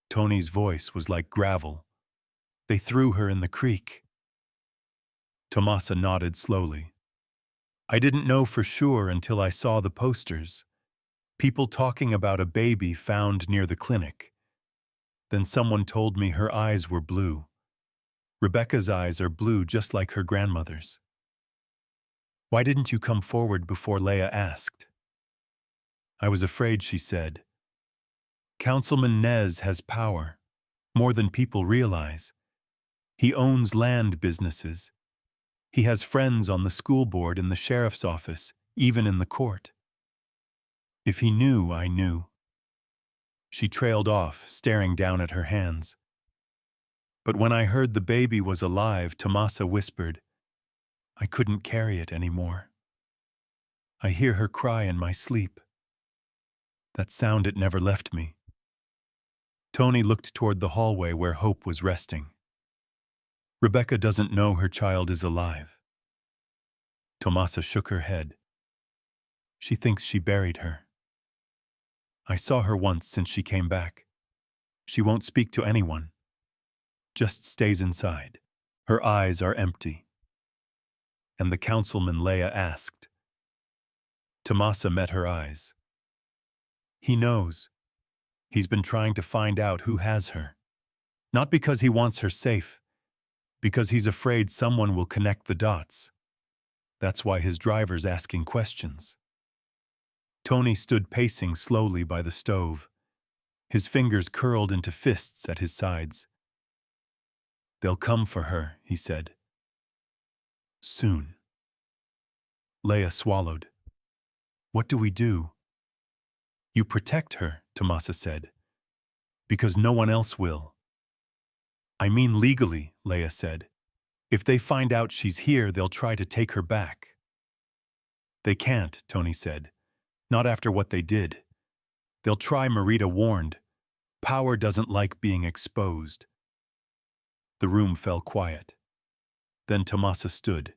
Tony's voice was like gravel. They threw her in the creek. Tomasa nodded slowly. I didn't know for sure until I saw the posters. People talking about a baby found near the clinic. Then someone told me her eyes were blue. Rebecca's eyes are blue just like her grandmother's. Why didn't you come forward before Leah asked? I was afraid, she said. Councilman Nez has power, more than people realize. He owns land businesses. He has friends on the school board, in the sheriff's office, even in the court. If he knew, I knew. She trailed off, staring down at her hands. But when I heard the baby was alive, Tomasa whispered, I couldn't carry it anymore. I hear her cry in my sleep. That sound, it never left me. Tony looked toward the hallway where Hope was resting. Rebecca doesn't know her child is alive. Tomasa shook her head. She thinks she buried her. I saw her once since she came back. She won't speak to anyone. Just stays inside. Her eyes are empty. And the councilman, Leah asked. Tomasa met her eyes. He knows. He's been trying to find out who has her. Not because he wants her safe, because he's afraid someone will connect the dots. That's why his driver's asking questions. Tony stood pacing slowly by the stove. His fingers curled into fists at his sides. They'll come for her, he said. Soon. Leah swallowed. What do we do? You protect her, Tomasa said. Because no one else will. I mean legally, Leah said. If they find out she's here, they'll try to take her back. They can't, Tony said. Not after what they did. They'll try, Marita warned. Power doesn't like being exposed. The room fell quiet. Then Tomasa stood.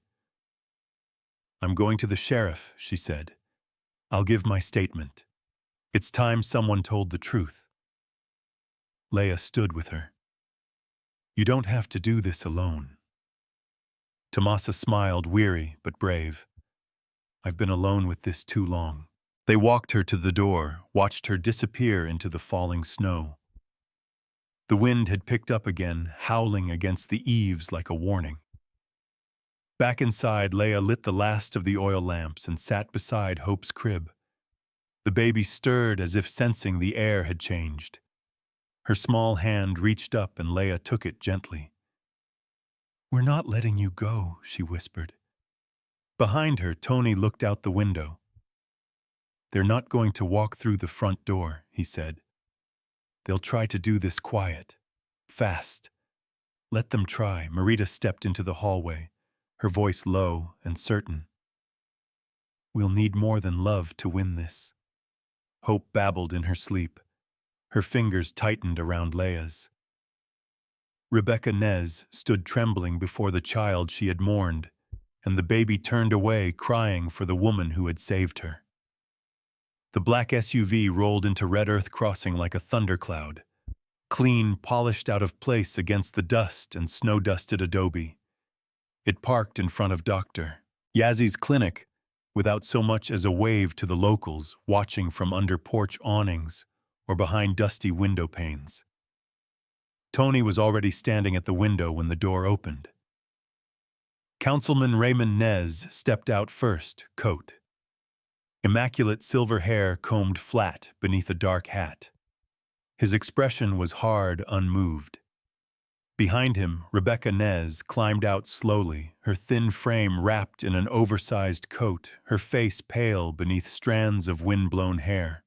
I'm going to the sheriff, she said. I'll give my statement. It's time someone told the truth. Leah stood with her. You don't have to do this alone. Tomasa smiled, weary but brave. I've been alone with this too long. They walked her to the door, watched her disappear into the falling snow. The wind had picked up again, howling against the eaves like a warning. Back inside, Leah lit the last of the oil lamps and sat beside Hope's crib. The baby stirred as if sensing the air had changed. Her small hand reached up and Leah took it gently. We're not letting you go, she whispered. Behind her, Tony looked out the window. They're not going to walk through the front door, he said. They'll try to do this quiet, fast. Let them try. Marita stepped into the hallway, her voice low and certain. We'll need more than love to win this. Hope babbled in her sleep. Her fingers tightened around Leah's. Rebecca Nez stood trembling before the child she had mourned, and the baby turned away, crying for the woman who had saved her. The black SUV rolled into Red Earth Crossing like a thundercloud, clean, polished out of place against the dust and snow-dusted adobe. It parked in front of Dr. Yazzy's clinic, without so much as a wave to the locals watching from under porch awnings or behind dusty window panes. Tony was already standing at the window when the door opened. Councilman Raymond Nez stepped out first, coat. Immaculate silver hair combed flat beneath a dark hat. His expression was hard, unmoved. Behind him, Rebecca Nez climbed out slowly, her thin frame wrapped in an oversized coat, her face pale beneath strands of wind-blown hair.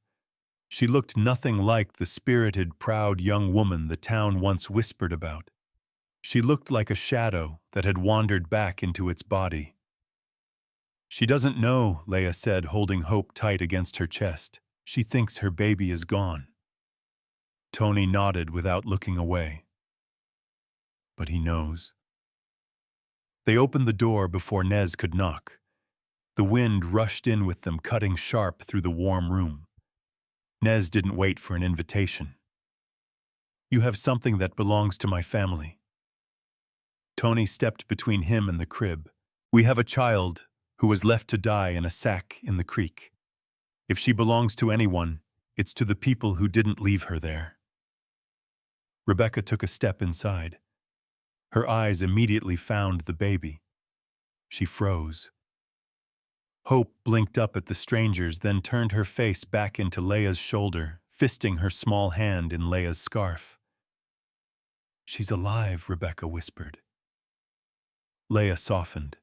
She looked nothing like the spirited, proud young woman the town once whispered about. She looked like a shadow that had wandered back into its body. She doesn't know, Leah said, holding Hope tight against her chest. She thinks her baby is gone. Tony nodded without looking away. But he knows. They opened the door before Nez could knock. The wind rushed in with them, cutting sharp through the warm room. Nez didn't wait for an invitation. You have something that belongs to my family. Tony stepped between him and the crib. We have a child who was left to die in a sack in the creek. If she belongs to anyone, it's to the people who didn't leave her there. Rebecca took a step inside. Her eyes immediately found the baby. She froze. Hope blinked up at the strangers, then turned her face back into Leia's shoulder, fisting her small hand in Leia's scarf. "She's alive," Rebecca whispered. Leia softened.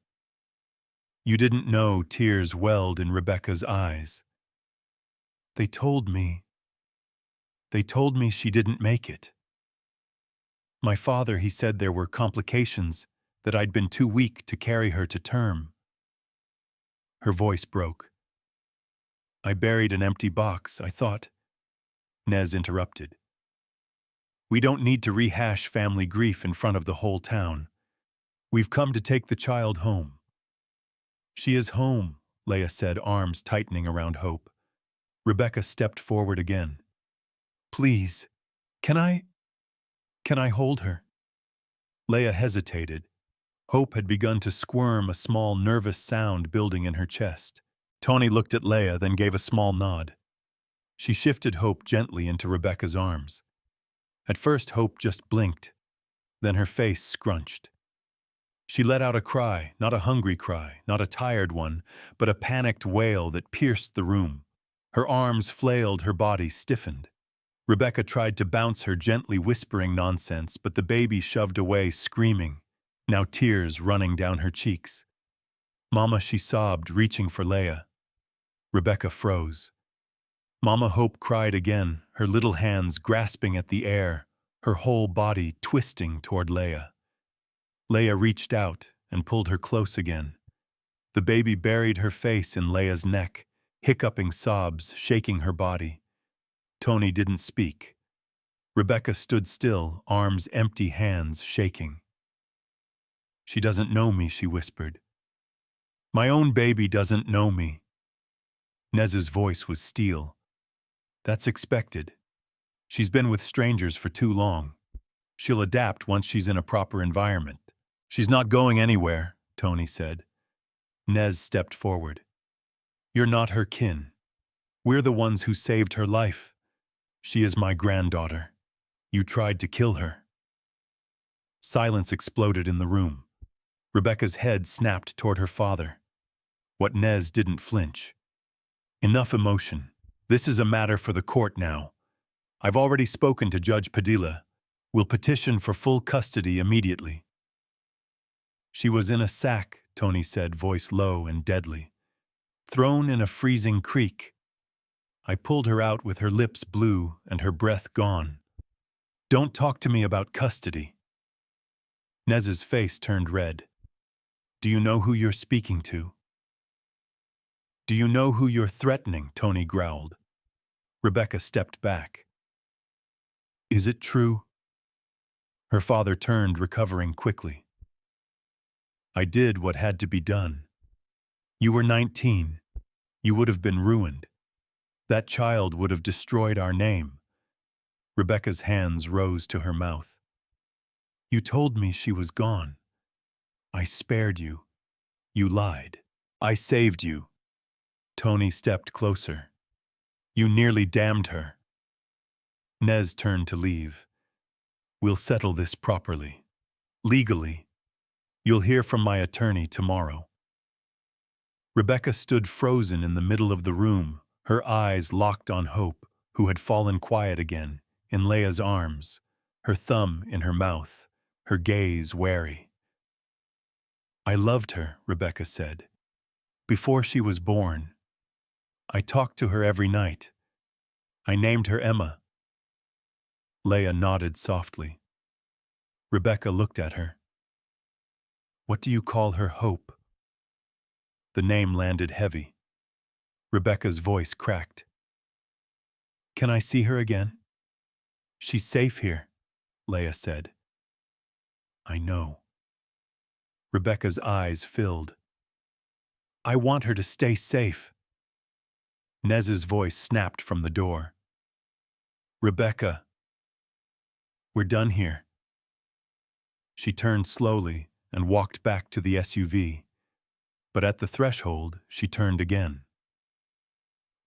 "You didn't know," tears welled in Rebecca's eyes. They told me she didn't make it. My father, he said there were complications, that I'd been too weak to carry her to term." Her voice broke. "I buried an empty box, I thought." Nez interrupted. "We don't need to rehash family grief in front of the whole town. We've come to take the child home." "She is home," Leia said, arms tightening around Hope. Rebecca stepped forward again. "Please, can I hold her?" Leia hesitated. Hope had begun to squirm, a small nervous sound building in her chest. Tony looked at Leia, then gave a small nod. She shifted Hope gently into Rebecca's arms. At first, Hope just blinked. Then her face scrunched. She let out a cry, not a hungry cry, not a tired one, but a panicked wail that pierced the room. Her arms flailed, her body stiffened. Rebecca tried to bounce her, gently whispering nonsense, but the baby shoved away, screaming, now tears running down her cheeks. "Mama," she sobbed, reaching for Leia. Rebecca froze. Mama Hope cried again, her little hands grasping at the air, her whole body twisting toward Leia. Leia reached out and pulled her close again. The baby buried her face in Leia's neck, hiccuping sobs, shaking her body. Tony didn't speak. Rebecca stood still, arms empty, hands shaking. "She doesn't know me," she whispered. "My own baby doesn't know me." Nez's voice was steel. "That's expected. She's been with strangers for too long. She'll adapt once she's in a proper environment." "She's not going anywhere," Tony said. Nez stepped forward. "You're not her kin. We're the ones who saved her life. She is my granddaughter. You tried to kill her." Silence exploded in the room. Rebecca's head snapped toward her father. What Nez didn't flinch. "Enough emotion. This is a matter for the court now. I've already spoken to Judge Padilla. We'll petition for full custody immediately." "She was in a sack," Tony said, voice low and deadly. "Thrown in a freezing creek. I pulled her out with her lips blue and her breath gone. Don't talk to me about custody." Nez's face turned red. "Do you know who you're speaking to?" "Do you know who you're threatening?" Tony growled. Rebecca stepped back. "Is it true?" Her father turned, recovering quickly. "I did what had to be done. You were 19. You would have been ruined. That child would have destroyed our name." Rebecca's hands rose to her mouth. "You told me she was gone. I spared you. You lied. I saved you." Tony stepped closer. "You nearly damned her." Nez turned to leave. "We'll settle this properly. Legally. You'll hear from my attorney tomorrow." Rebecca stood frozen in the middle of the room, her eyes locked on Hope, who had fallen quiet again, in Leia's arms, her thumb in her mouth, her gaze wary. "I loved her," Rebecca said. "Before she was born. I talked to her every night. I named her Emma." Leia nodded softly. Rebecca looked at her. "What do you call her, Hope?" The name landed heavy. Rebecca's voice cracked. "Can I see her again?" "She's safe here," Leia said. "I know." Rebecca's eyes filled. "I want her to stay safe." Nez's voice snapped from the door. "Rebecca, we're done here." She turned slowly and walked back to the SUV. But at the threshold, she turned again.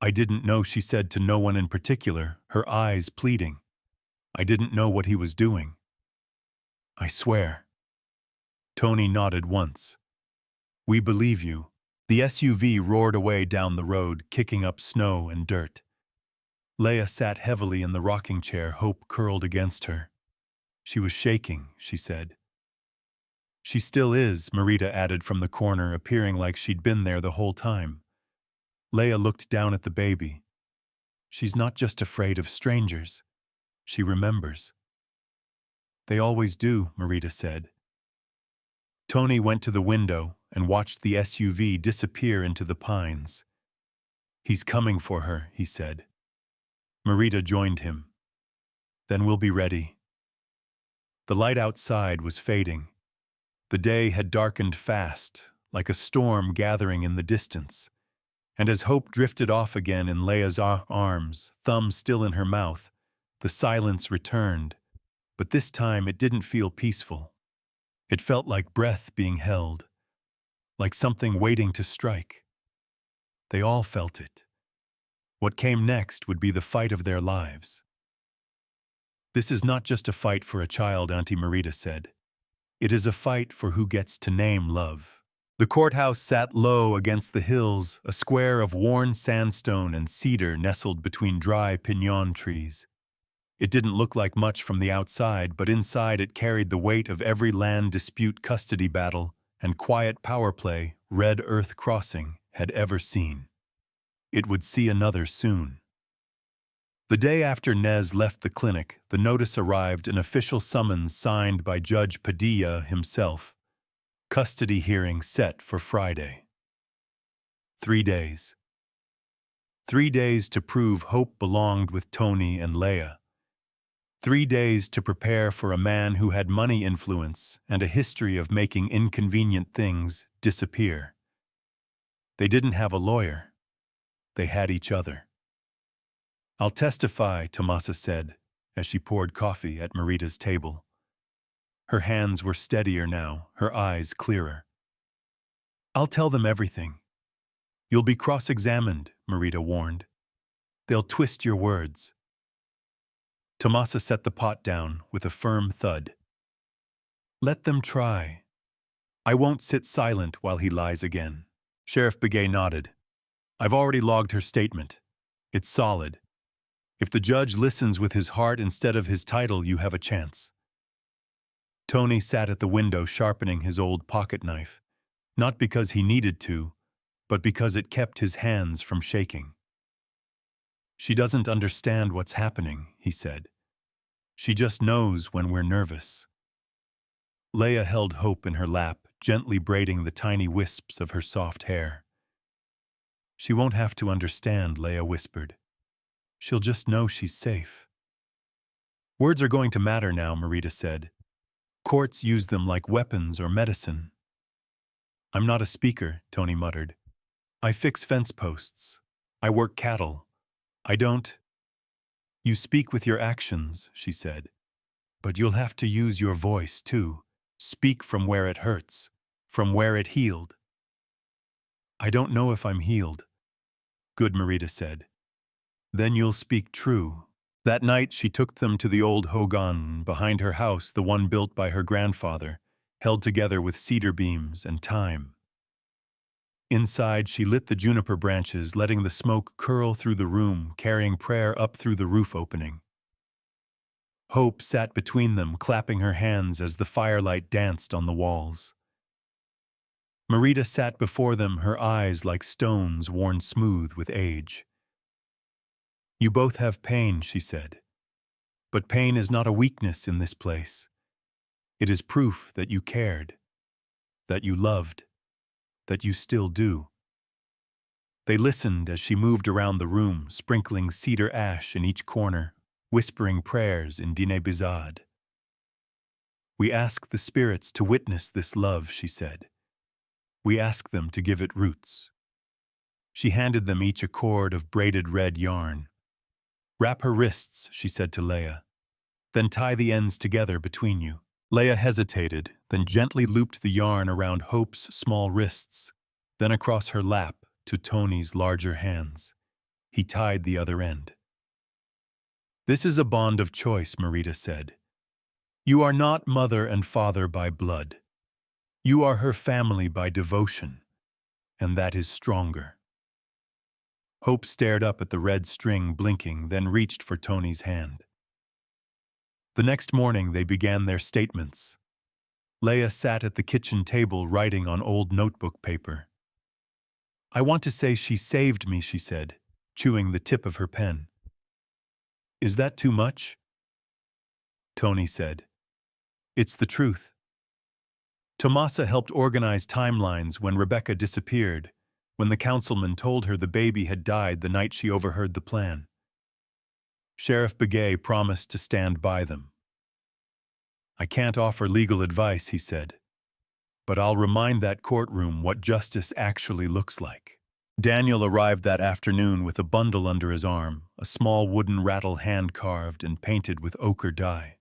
"I didn't know," she said to no one in particular, her eyes pleading. "I didn't know what he was doing. I swear." Tony nodded once. "We believe you." The SUV roared away down the road, kicking up snow and dirt. Leia sat heavily in the rocking chair, hope curled against her. "She was shaking," she said. "She still is," Marita added from the corner, appearing like she'd been there the whole time. Leia looked down at the baby. "She's not just afraid of strangers. She remembers." "They always do," Marita said. Tony went to the window and watched the SUV disappear into the pines. "He's coming for her," he said. Marita joined him. "Then we'll be ready." The light outside was fading. The day had darkened fast, like a storm gathering in the distance. And as Hope drifted off again in Leia's arms, thumb still in her mouth, the silence returned. But this time it didn't feel peaceful. It felt like breath being held, like something waiting to strike. They all felt it. What came next would be the fight of their lives. "This is not just a fight for a child," Auntie Marita said. "It is a fight for who gets to name love." The courthouse sat low against the hills, a square of worn sandstone and cedar nestled between dry piñon trees. It didn't look like much from the outside, but inside it carried the weight of every land dispute custody battle and quiet power play Red Earth Crossing had ever seen. It would see another soon. The day after Nez left the clinic, the notice arrived, an official summons signed by Judge Padilla himself. Custody hearing set for Friday. 3 days. 3 days to prove Hope belonged with Tony and Leia. 3 days to prepare for a man who had money influence and a history of making inconvenient things disappear. They didn't have a lawyer. They had each other. "I'll testify," Tomasa said, as she poured coffee at Marita's table. Her hands were steadier now, her eyes clearer. "I'll tell them everything." "You'll be cross-examined," Marita warned. "They'll twist your words." Tomasa set the pot down with a firm thud. "Let them try. I won't sit silent while he lies again." Sheriff Begay nodded. "I've already logged her statement. It's solid. If the judge listens with his heart instead of his title, you have a chance." Tony sat at the window sharpening his old pocket knife, not because he needed to, but because it kept his hands from shaking. "She doesn't understand what's happening," he said. "She just knows when we're nervous." Leia held Hope in her lap, gently braiding the tiny wisps of her soft hair. "She won't have to understand," Leia whispered. "She'll just know she's safe." "Words are going to matter now," Marita said. "Courts use them like weapons or medicine." "I'm not a speaker," Tony muttered. "I fix fence posts. I work cattle. I don't—" "You speak with your actions," she said. "But you'll have to use your voice, too. Speak from where it hurts, from where it healed." "I don't know if I'm healed." "Good," Marita said. "Then you'll speak true." That night she took them to the old hogan behind her house, the one built by her grandfather, held together with cedar beams and time. Inside she lit the juniper branches, letting the smoke curl through the room, carrying prayer up through the roof opening. Hope sat between them, clapping her hands as the firelight danced on the walls. Marita sat before them, her eyes like stones worn smooth with age. "You both have pain," she said. "But pain is not a weakness in this place. It is proof that you cared, that you loved, that you still do." They listened as she moved around the room, sprinkling cedar ash in each corner, whispering prayers in Dine Bizad. "We ask the spirits to witness this love," she said. "We ask them to give it roots." She handed them each a cord of braided red yarn. "Wrap her wrists," she said to Leia. "Then tie the ends together between you." Leia hesitated, then gently looped the yarn around Hope's small wrists. then across her lap to Tony's larger hands. He tied the other end. "This is a bond of choice," Marita said. "You are not mother and father by blood. You are her family by devotion, and that is stronger." Hope stared up at the red string blinking, then reached for Tony's hand. The next morning they began their statements. Leia sat at the kitchen table writing on old notebook paper. "I want to say she saved me," she said, chewing the tip of her pen. "Is that too much?" Tony said, "It's the truth." Tomasa helped organize timelines when Rebecca disappeared, when the councilman told her the baby had died the night she overheard the plan. Sheriff Begay promised to stand by them. "I can't offer legal advice," he said, "but I'll remind that courtroom what justice actually looks like." Daniel arrived that afternoon with a bundle under his arm, a small wooden rattle hand-carved and painted with ochre dye.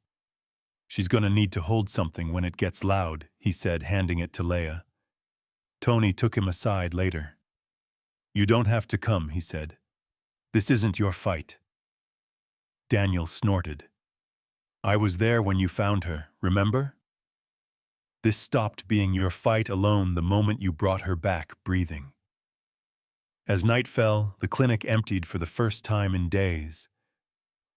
"She's going to need to hold something when it gets loud," he said, handing it to Leia. Tony took him aside later. "You don't have to come," he said. "This isn't your fight." Daniel snorted. "I was there when you found her, remember? This stopped being your fight alone the moment you brought her back breathing." As night fell, the clinic emptied for the first time in days.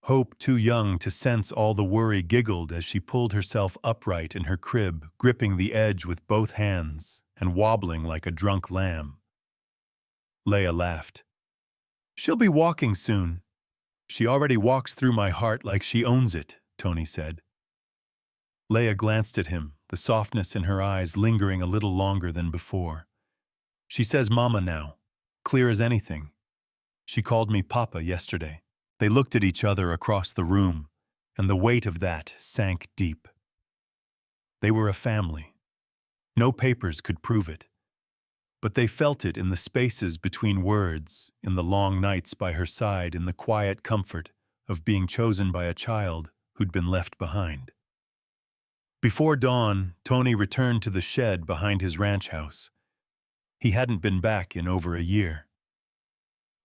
Hope, too young to sense all the worry, giggled as she pulled herself upright in her crib, gripping the edge with both hands and wobbling like a drunk lamb. Leia laughed. "She'll be walking soon. She already walks through my heart like she owns it," Tony said. Leia glanced at him, the softness in her eyes lingering a little longer than before. "She says Mama now, clear as anything. She called me Papa yesterday." They looked at each other across the room, and the weight of that sank deep. They were a family. No papers could prove it, but they felt it in the spaces between words, in the long nights by her side, in the quiet comfort of being chosen by a child who'd been left behind. Before dawn, Tony returned to the shed behind his ranch house. He hadn't been back in over a year.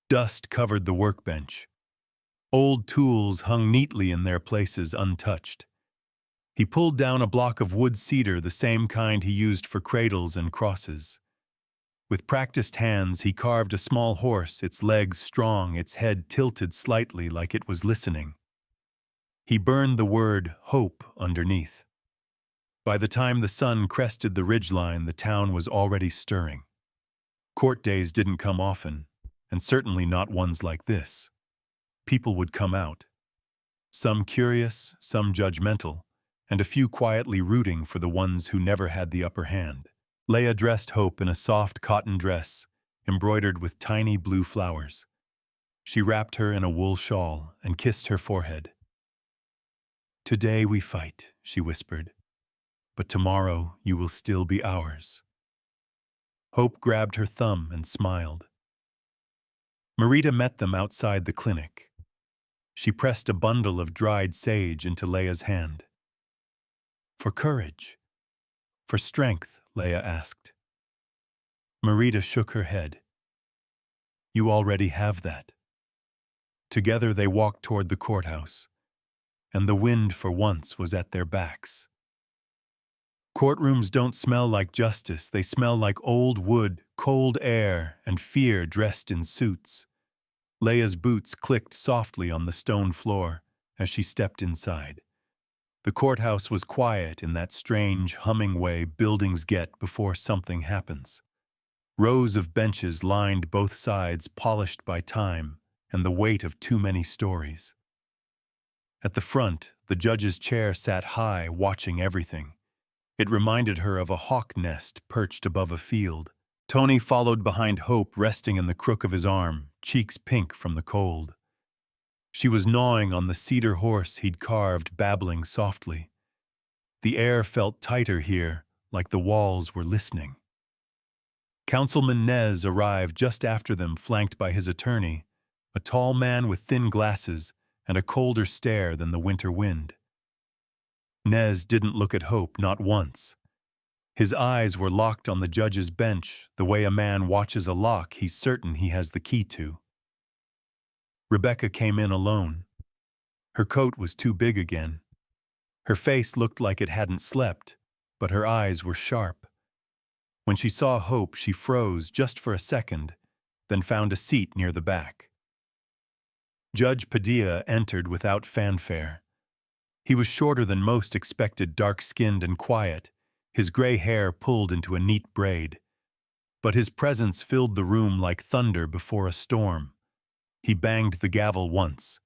Dust covered the workbench. Old tools hung neatly in their places untouched. He pulled down a block of wood cedar, the same kind he used for cradles and crosses. With practiced hands, he carved a small horse, its legs strong, its head tilted slightly like it was listening. He burned the word hope underneath. By the time the sun crested the ridgeline, the town was already stirring. Court days didn't come often, and certainly not ones like this. People would come out. Some curious, some judgmental, and a few quietly rooting for the ones who never had the upper hand. Leia dressed Hope in a soft cotton dress, embroidered with tiny blue flowers. She wrapped her in a wool shawl and kissed her forehead. "Today we fight," she whispered, "but tomorrow you will still be ours." Hope grabbed her thumb and smiled. Marita met them outside the clinic. She pressed a bundle of dried sage into Leia's hand. "For courage, for strength?" Leia asked. Marita shook her head. "You already have that." Together they walked toward the courthouse, and the wind for once was at their backs. Courtrooms don't smell like justice, they smell like old wood, cold air, and fear dressed in suits. Leia's boots clicked softly on the stone floor as she stepped inside. The courthouse was quiet in that strange, humming way buildings get before something happens. Rows of benches lined both sides, polished by time and the weight of too many stories. At the front, the judge's chair sat high, watching everything. It reminded her of a hawk nest perched above a field. Tony followed behind Hope, resting in the crook of his arm, cheeks pink from the cold. She was gnawing on the cedar horse he'd carved, babbling softly. The air felt tighter here, like the walls were listening. Councilman Nez arrived just after them, flanked by his attorney, a tall man with thin glasses and a colder stare than the winter wind. Nez didn't look at Hope, not once. His eyes were locked on the judge's bench, the way a man watches a lock he's certain he has the key to. Rebecca came in alone. Her coat was too big again. Her face looked like it hadn't slept, but her eyes were sharp. When she saw Hope, she froze just for a second, then found a seat near the back. Judge Padilla entered without fanfare. He was shorter than most expected, dark-skinned and quiet, his gray hair pulled into a neat braid. But his presence filled the room like thunder before a storm. He banged the gavel once.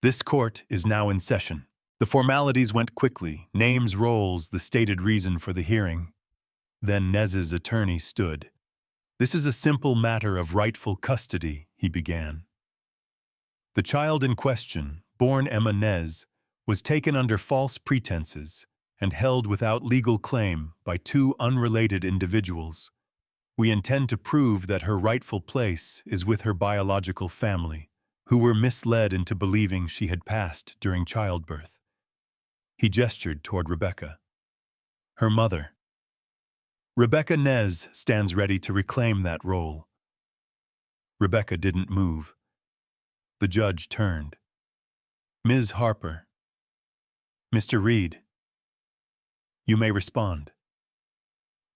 This court is now in session. The formalities went quickly, names, roles, the stated reason for the hearing. Then Nez's attorney stood. This is a simple matter of rightful custody, he began. The child in question, born Emma Nez, was taken under false pretenses and held without legal claim by two unrelated individuals. We intend to prove that her rightful place is with her biological family, who were misled into believing she had passed during childbirth. He gestured toward Rebecca. Her mother. Rebecca Nez stands ready to reclaim that role. Rebecca didn't move. The judge turned. Ms. Harper. Mr. Reed. You may respond.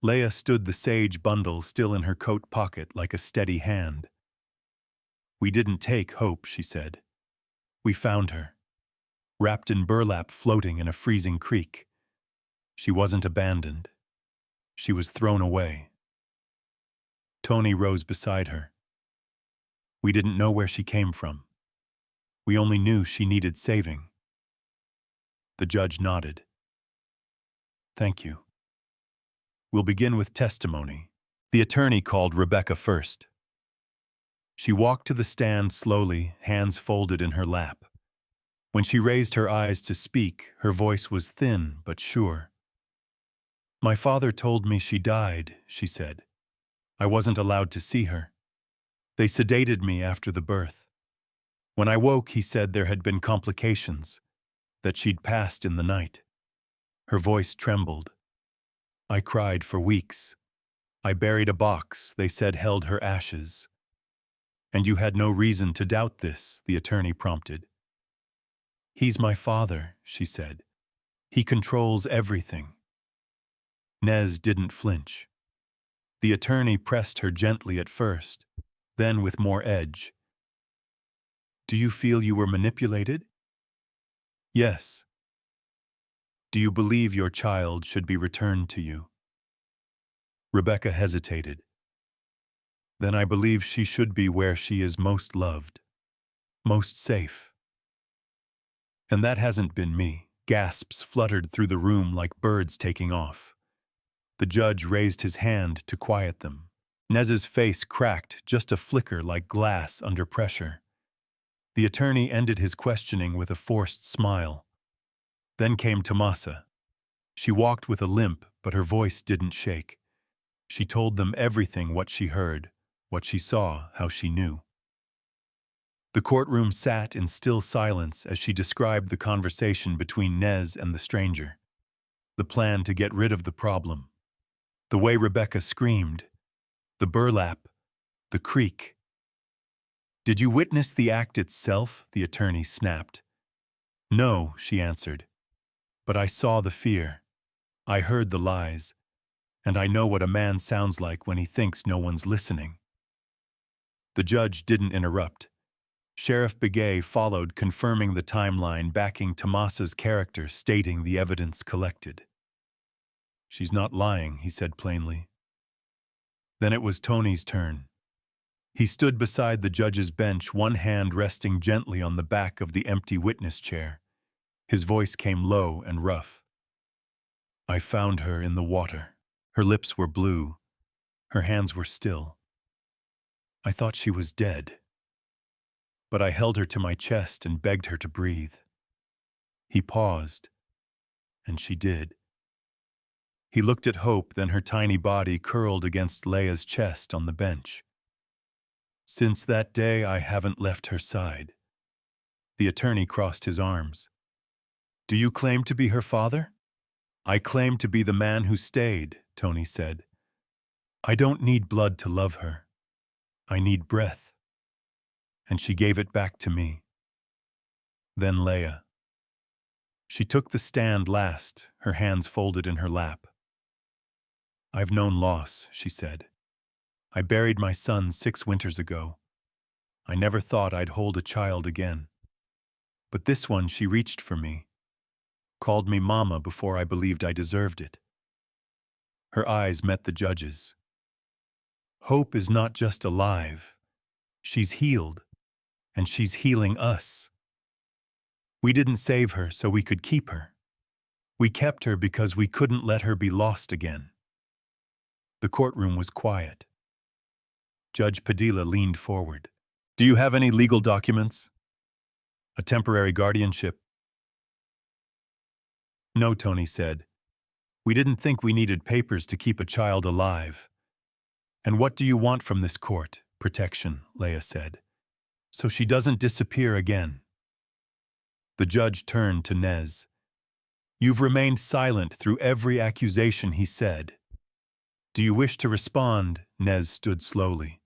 Leah stood, the sage bundle still in her coat pocket like a steady hand. We didn't take Hope, she said. We found her, wrapped in burlap floating in a freezing creek. She wasn't abandoned. She was thrown away. Tony rose beside her. We didn't know where she came from. We only knew she needed saving. The judge nodded. Thank you. We'll begin with testimony. The attorney called Rebecca first. She walked to the stand slowly, hands folded in her lap. When she raised her eyes to speak, her voice was thin but sure. My father told me she died, she said. I wasn't allowed to see her. They sedated me after the birth. When I woke, he said there had been complications, that she'd passed in the night. Her voice trembled. I cried for weeks. I buried a box they said held her ashes. And you had no reason to doubt this, the attorney prompted. He's my father, she said. He controls everything. Nez didn't flinch. The attorney pressed her gently at first, then with more edge. Do you feel you were manipulated? Yes. Do you believe your child should be returned to you? Rebecca hesitated. Then I believe she should be where she is most loved, most safe. And that hasn't been me. Gasps fluttered through the room like birds taking off. The judge raised his hand to quiet them. Nez's face cracked, just a flicker like glass under pressure. The attorney ended his questioning with a forced smile. Then came Tomasa. She walked with a limp, but her voice didn't shake. She told them everything, what she heard, what she saw, how she knew. The courtroom sat in still silence as she described the conversation between Nez and the stranger, the plan to get rid of the problem, the way Rebecca screamed, the burlap, the creek. Did you witness the act itself? The attorney snapped. No, she answered. But I saw the fear. I heard the lies. And I know what a man sounds like when he thinks no one's listening. The judge didn't interrupt. Sheriff Begay followed, confirming the timeline, backing Tomasa's character, stating the evidence collected. She's not lying, he said plainly. Then it was Tony's turn. He stood beside the judge's bench, one hand resting gently on the back of the empty witness chair. His voice came low and rough. I found her in the water. Her lips were blue. Her hands were still. I thought she was dead. But I held her to my chest and begged her to breathe. He paused, and she did. He looked at Hope, then her tiny body curled against Leia's chest on the bench. Since that day, I haven't left her side. The attorney crossed his arms. Do you claim to be her father? I claim to be the man who stayed, Tony said. I don't need blood to love her. I need breath. And she gave it back to me. Then Leah. She took the stand last, her hands folded in her lap. I've known loss, she said. I buried my son 6 winters ago. I never thought I'd hold a child again. But this one, she reached for me, called me mama before I believed I deserved it. Her eyes met the judge's. Hope is not just alive. She's healed, and she's healing us. We didn't save her so we could keep her. We kept her because we couldn't let her be lost again. The courtroom was quiet. Judge Padilla leaned forward. Do you have any legal documents? A temporary guardianship? No, Tony said. We didn't think we needed papers to keep a child alive. And what do you want from this court? Protection, Leah said. So she doesn't disappear again. The judge turned to Nez. You've remained silent through every accusation, he said. Do you wish to respond? Nez stood slowly.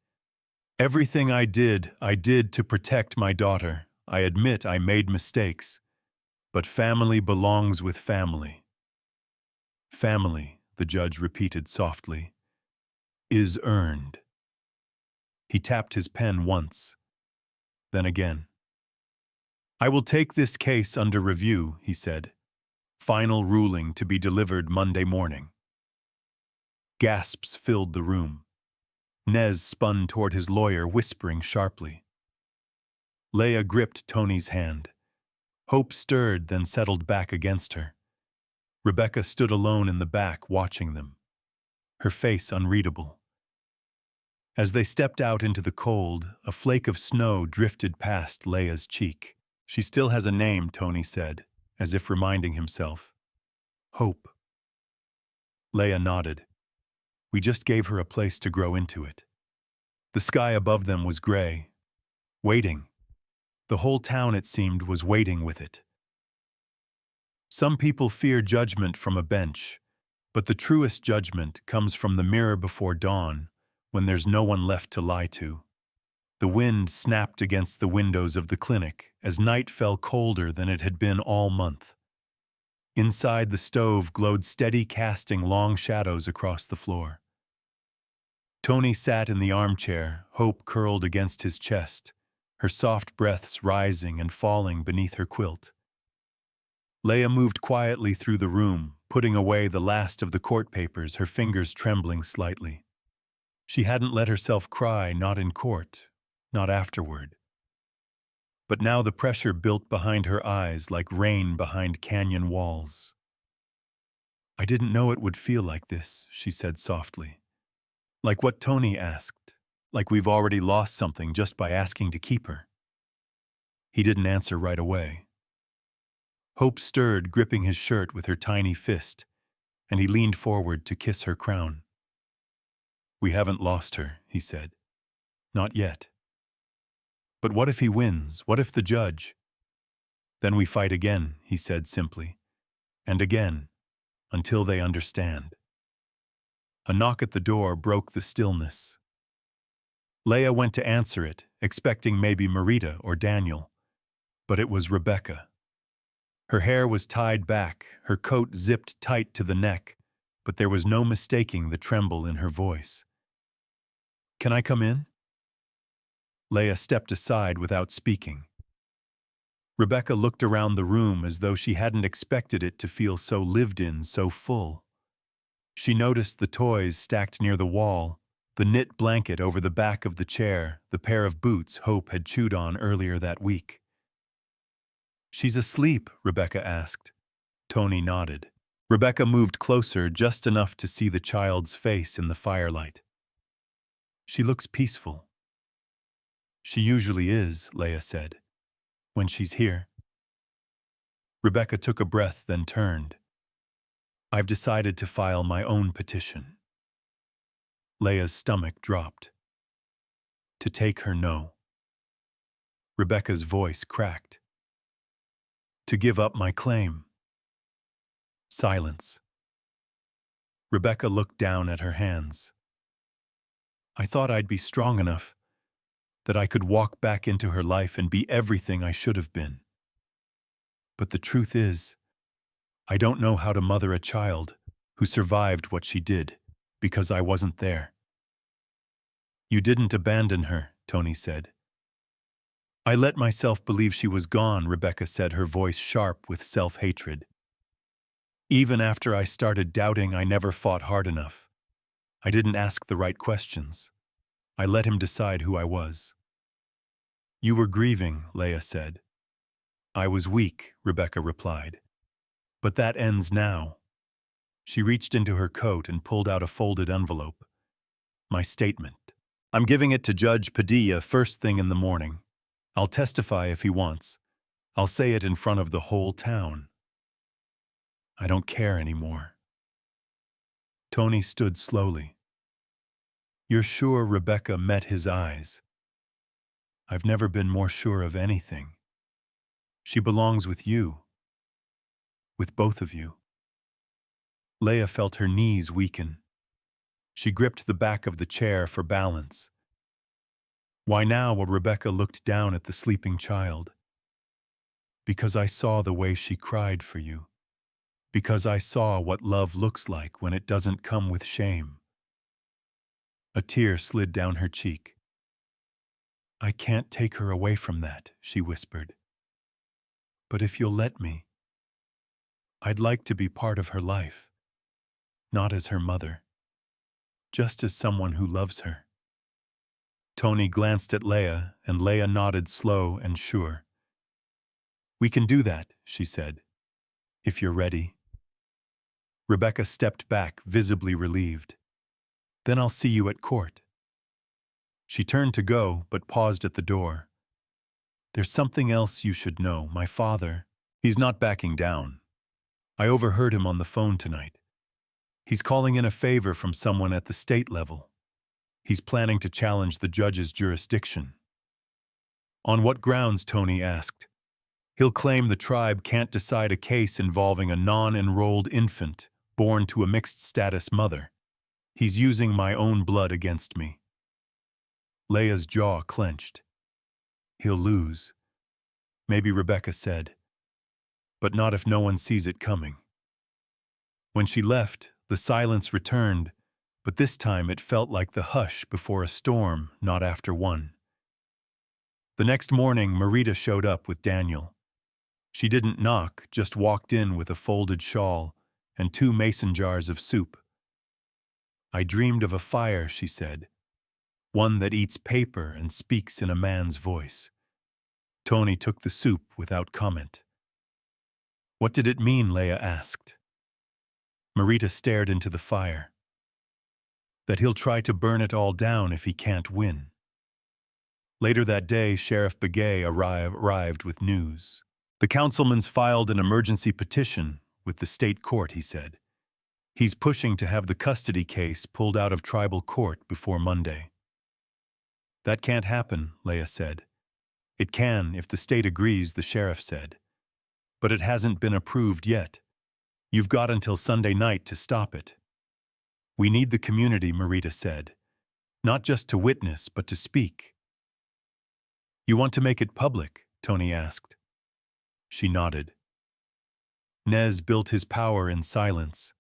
Everything I did to protect my daughter. I admit I made mistakes. But family belongs with family. Family, the judge repeated softly, is earned. He tapped his pen once, then again. I will take this case under review, he said. Final ruling to be delivered Monday morning. Gasps filled the room. Nez spun toward his lawyer, whispering sharply. Leah gripped Tony's hand. Hope stirred, then settled back against her. Rebecca stood alone in the back, watching them, her face unreadable. As they stepped out into the cold, a flake of snow drifted past Leah's cheek. She still has a name, Tony said, as if reminding himself. Hope. Leah nodded. We just gave her a place to grow into it. The sky above them was gray, waiting. The whole town, it seemed, was waiting with it. Some people fear judgment from a bench, but the truest judgment comes from the mirror before dawn, when there's no one left to lie to. The wind snapped against the windows of the clinic as night fell colder than it had been all month. Inside, the stove glowed steady, casting long shadows across the floor. Tony sat in the armchair, hope curled against his chest, her soft breaths rising and falling beneath her quilt. Leah moved quietly through the room, putting away the last of the court papers, her fingers trembling slightly. She hadn't let herself cry, not in court, not afterward. But now the pressure built behind her eyes like rain behind canyon walls. I didn't know it would feel like this, she said softly. Like what Tony asked, like we've already lost something just by asking to keep her. He didn't answer right away. Hope stirred, gripping his shirt with her tiny fist, and he leaned forward to kiss her crown. We haven't lost her, he said. Not yet. But what if he wins? What if the judge? Then we fight again, he said simply. And again, until they understand. A knock at the door broke the stillness. Leah went to answer it, expecting maybe Marita or Daniel. But it was Rebecca. Her hair was tied back, her coat zipped tight to the neck, but there was no mistaking the tremble in her voice. Can I come in? Leah stepped aside without speaking. Rebecca looked around the room as though she hadn't expected it to feel so lived in, so full. She noticed the toys stacked near the wall, the knit blanket over the back of the chair, the pair of boots Hope had chewed on earlier that week. She's asleep, Rebecca asked. Tony nodded. Rebecca moved closer just enough to see the child's face in the firelight. She looks peaceful. She usually is, Leah said, when she's here. Rebecca took a breath, then turned. I've decided to file my own petition. Leah's stomach dropped. To take her no. Rebecca's voice cracked. To give up my claim. Silence. Rebecca looked down at her hands. I thought I'd be strong enough, that I could walk back into her life and be everything I should have been. But the truth is, I don't know how to mother a child who survived what she did, because I wasn't there. You didn't abandon her, Tony said. I let myself believe she was gone, Rebecca said, her voice sharp with self-hatred. Even after I started doubting, I never fought hard enough. I didn't ask the right questions. I let him decide who I was. You were grieving, Leah said. I was weak, Rebecca replied. But that ends now. She reached into her coat and pulled out a folded envelope. My statement. I'm giving it to Judge Padilla first thing in the morning. I'll testify if he wants. I'll say it in front of the whole town. I don't care anymore. Tony stood slowly. You're sure? Rebecca met his eyes. I've never been more sure of anything. She belongs with you. With both of you. Leah felt her knees weaken. She gripped the back of the chair for balance. Why now? While Rebecca looked down at the sleeping child. Because I saw the way she cried for you. Because I saw what love looks like when it doesn't come with shame. A tear slid down her cheek. I can't take her away from that, she whispered. But if you'll let me, I'd like to be part of her life. Not as her mother. Just as someone who loves her. Tony glanced at Leah, and Leah nodded slow and sure. We can do that, she said. If you're ready. Rebecca stepped back, visibly relieved. Then I'll see you at court. She turned to go, but paused at the door. There's something else you should know. My father, he's not backing down. I overheard him on the phone tonight. He's calling in a favor from someone at the state level. He's planning to challenge the judge's jurisdiction. On what grounds? Tony asked. He'll claim the tribe can't decide a case involving a non-enrolled infant born to a mixed-status mother. He's using my own blood against me. Leah's jaw clenched. He'll lose. Maybe Rebecca said. But not if no one sees it coming. When she left, the silence returned, but this time it felt like the hush before a storm, not after one. The next morning, Marita showed up with Daniel. She didn't knock, just walked in with a folded shawl and 2 mason jars of soup. I dreamed of a fire, she said. One that eats paper and speaks in a man's voice. Tony took the soup without comment. What did it mean? Leah asked. Marita stared into the fire. That he'll try to burn it all down if he can't win. Later that day, Sheriff Begay arrived with news. The councilman's filed an emergency petition with the state court, he said. He's pushing to have the custody case pulled out of tribal court before Monday. That can't happen, Leah said. It can if the state agrees, the sheriff said. But it hasn't been approved yet. You've got until Sunday night to stop it. We need the community, Marita said. Not just to witness, but to speak. You want to make it public? Tony asked. She nodded. Nez built his power in silence.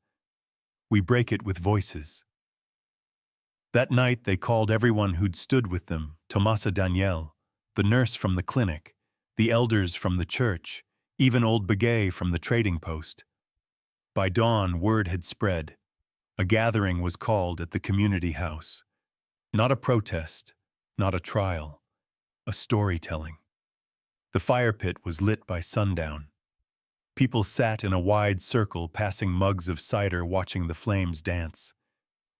We break it with voices. That night they called everyone who'd stood with them, Tomasa Danielle, the nurse from the clinic, the elders from the church, even old Begay from the trading post. By dawn, word had spread. A gathering was called at the community house. Not a protest, not a trial, a storytelling. The fire pit was lit by sundown. People sat in a wide circle, passing mugs of cider, watching the flames dance.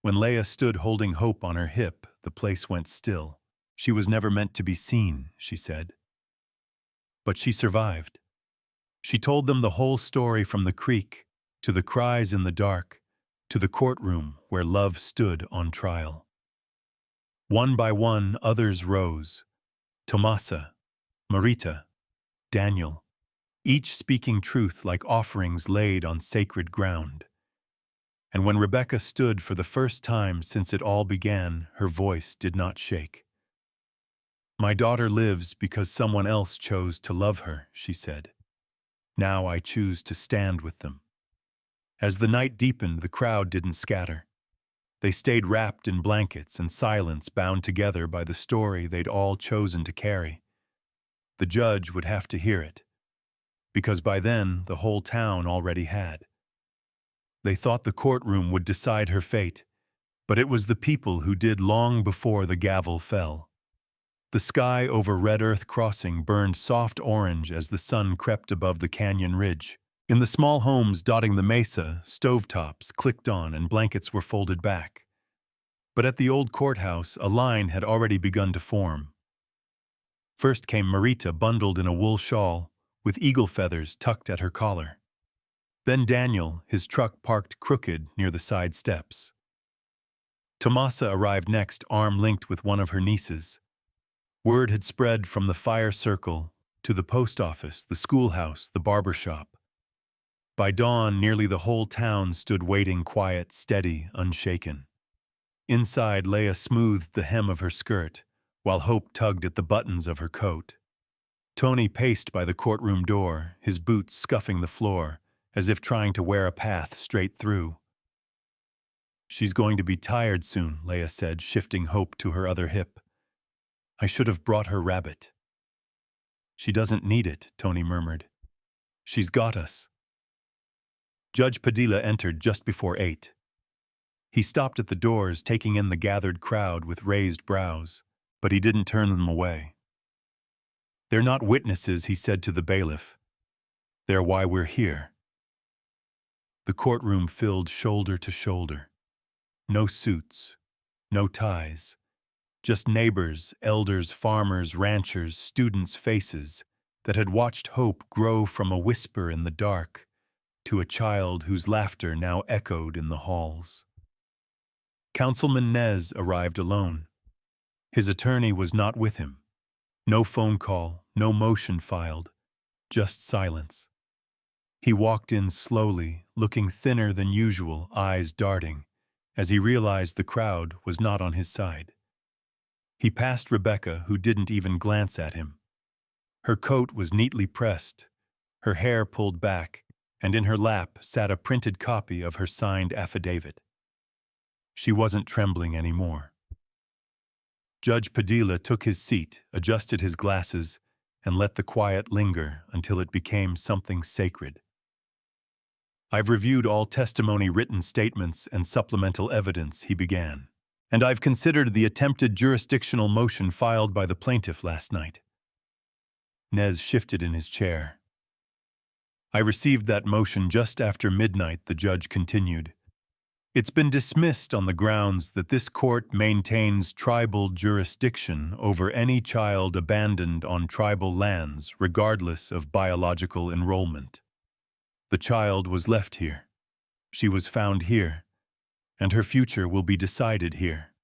When Leah stood holding Hope on her hip, the place went still. She was never meant to be seen, she said. But she survived. She told them the whole story, from the creek, to the cries in the dark, to the courtroom where love stood on trial. One by one, others rose. Tomasa, Marita, Daniel, each speaking truth like offerings laid on sacred ground. And when Rebecca stood for the first time since it all began, her voice did not shake. "My daughter lives because someone else chose to love her," she said. "Now I choose to stand with them." As the night deepened, the crowd didn't scatter. They stayed wrapped in blankets and silence, bound together by the story they'd all chosen to carry. The judge would have to hear it, because by then the whole town already had. They thought the courtroom would decide her fate, but it was the people who did long before the gavel fell. The sky over Red Earth Crossing burned soft orange as the sun crept above the canyon ridge. In the small homes dotting the mesa, stovetops clicked on and blankets were folded back. But at the old courthouse, a line had already begun to form. First came Marita, bundled in a wool shawl, with eagle feathers tucked at her collar. Then Daniel, his truck parked crooked near the side steps. Tomasa arrived next, arm-linked with one of her nieces. Word had spread from the fire circle to the post office, the schoolhouse, the barber shop. By dawn, nearly the whole town stood waiting, quiet, steady, unshaken. Inside, Leia smoothed the hem of her skirt, while Hope tugged at the buttons of her coat. Tony paced by the courtroom door, his boots scuffing the floor, as if trying to wear a path straight through. "She's going to be tired soon," Leia said, shifting Hope to her other hip. "I should have brought her rabbit." "She doesn't need it," Tony murmured. "She's got us." Judge Padilla entered just before 8. He stopped at the doors, taking in the gathered crowd with raised brows, but he didn't turn them away. "They're not witnesses," he said to the bailiff. "They're why we're here." The courtroom filled shoulder to shoulder. No suits, no ties, just neighbors, elders, farmers, ranchers, students' faces that had watched hope grow from a whisper in the dark to a child whose laughter now echoed in the halls. Councilman Nez arrived alone. His attorney was not with him. No phone call, no motion filed, just silence. He walked in slowly, looking thinner than usual, eyes darting, as he realized the crowd was not on his side. He passed Rebecca, who didn't even glance at him. Her coat was neatly pressed, her hair pulled back, and in her lap sat a printed copy of her signed affidavit. She wasn't trembling anymore. Judge Padilla took his seat, adjusted his glasses, and let the quiet linger until it became something sacred. "I've reviewed all testimony, written statements, and supplemental evidence," he began, "and I've considered the attempted jurisdictional motion filed by the plaintiff last night." Nez shifted in his chair. "I received that motion just after midnight," the judge continued. "It's been dismissed on the grounds that this court maintains tribal jurisdiction over any child abandoned on tribal lands, regardless of biological enrollment. The child was left here. She was found here, and her future will be decided here."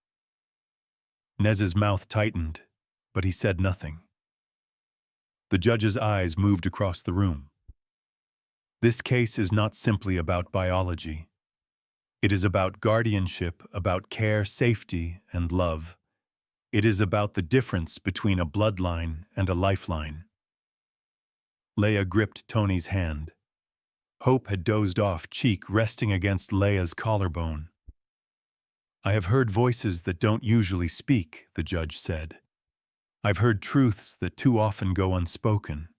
Nez's mouth tightened, but he said nothing. The judge's eyes moved across the room. "This case is not simply about biology. It is about guardianship, about care, safety, and love. It is about the difference between a bloodline and a lifeline." Leia gripped Tony's hand. Hope had dozed off, cheek resting against Leia's collarbone. "I have heard voices that don't usually speak," the judge said. "I've heard truths that too often go unspoken.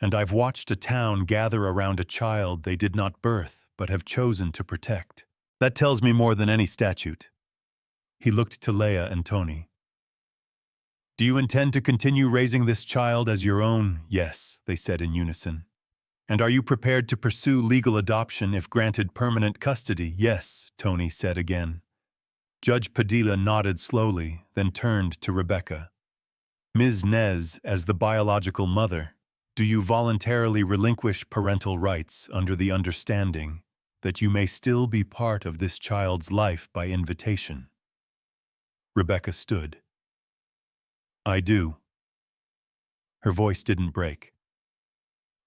And I've watched a town gather around a child they did not birth but have chosen to protect. That tells me more than any statute." He looked to Leia and Tony. "Do you intend to continue raising this child as your own?" "Yes," they said in unison. "And are you prepared to pursue legal adoption if granted permanent custody?" "Yes," Tony said again. Judge Padilla nodded slowly, then turned to Rebecca. "Ms. Nez, as the biological mother, do you voluntarily relinquish parental rights under the understanding that you may still be part of this child's life by invitation?" Rebecca stood. "I do." Her voice didn't break.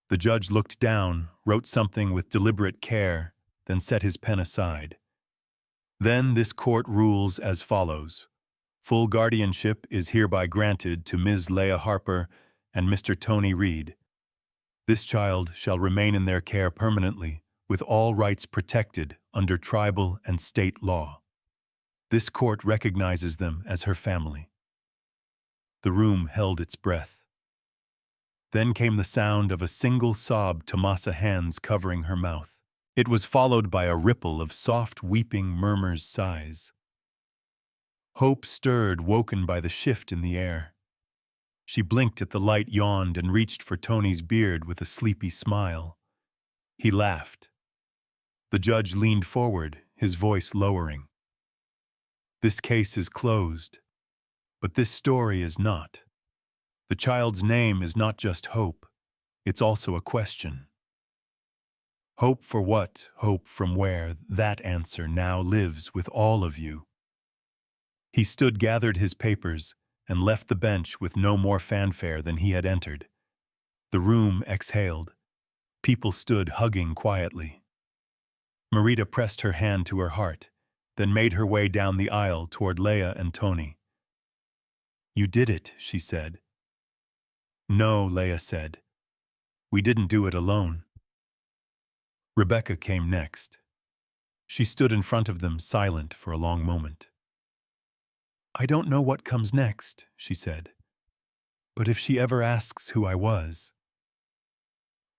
The judge looked down, wrote something with deliberate care, then set his pen aside. Then this court rules as follows. Full guardianship is hereby granted to Ms. Leah Harper and Mr. Tony Reed. This child shall remain in their care permanently, with all rights protected under tribal and state law. This court recognizes them as her family. The room held its breath. Then came the sound of a single sob, Tomasa hands covering her mouth. It was followed by a ripple of soft weeping murmurs, sighs. Hope stirred, woken by the shift in the air. She blinked at the light, yawned, and reached for Tony's beard with a sleepy smile. He laughed. The judge leaned forward, his voice lowering. This case is closed, but this story is not. The child's name is not just Hope, it's also a question. Hope for what? Hope from where? That answer now lives with all of you. He stood, gathered his papers, and left the bench with no more fanfare than he had entered. The room exhaled. People stood hugging quietly. Marita pressed her hand to her heart, then made her way down the aisle toward Leah and Tony. "You did it," she said. "No," Leah said. "We didn't do it alone." Rebecca came next. She stood in front of them, silent for a long moment. "I don't know what comes next," she said. "But if she ever asks who I was..."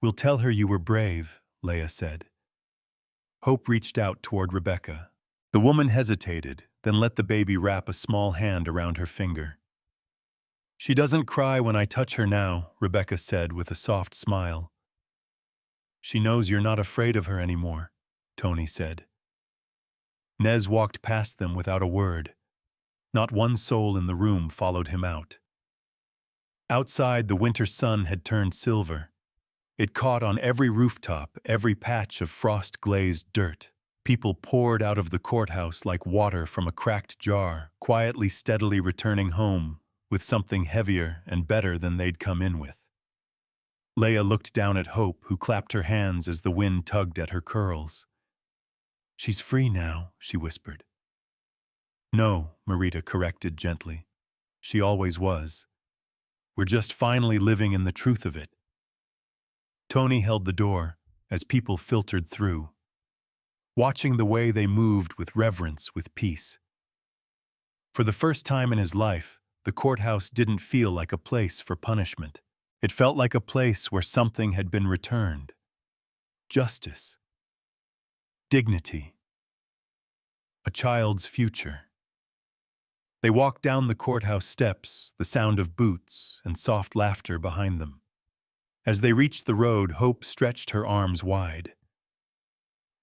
"We'll tell her you were brave," Leah said. Hope reached out toward Rebecca. The woman hesitated, then let the baby wrap a small hand around her finger. "She doesn't cry when I touch her now," Rebecca said with a soft smile. "She knows you're not afraid of her anymore," Tony said. Nez walked past them without a word. Not one soul in the room followed him out. Outside, the winter sun had turned silver. It caught on every rooftop, every patch of frost-glazed dirt. People poured out of the courthouse like water from a cracked jar, quietly, steadily returning home with something heavier and better than they'd come in with. Leah looked down at Hope, who clapped her hands as the wind tugged at her curls. "She's free now," she whispered. "No," Marita corrected gently. "She always was. We're just finally living in the truth of it." Tony held the door as people filtered through, watching the way they moved with reverence, with peace. For the first time in his life, the courthouse didn't feel like a place for punishment. It felt like a place where something had been returned. Justice. Dignity. A child's future. They walked down the courthouse steps, the sound of boots and soft laughter behind them. As they reached the road, Hope stretched her arms wide.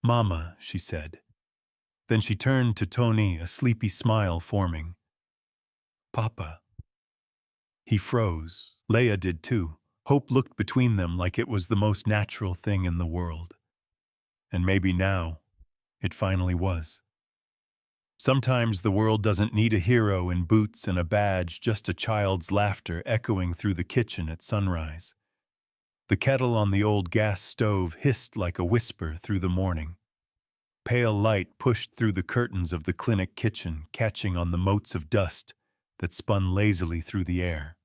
"Mama," she said. Then she turned to Tony, a sleepy smile forming. "Papa." He froze. Leah did too. Hope looked between them like it was the most natural thing in the world. And maybe now, it finally was. Sometimes the world doesn't need a hero in boots and a badge, just a child's laughter echoing through the kitchen at sunrise. The kettle on the old gas stove hissed like a whisper through the morning. Pale light pushed through the curtains of the clinic kitchen, catching on the motes of dust that spun lazily through the air.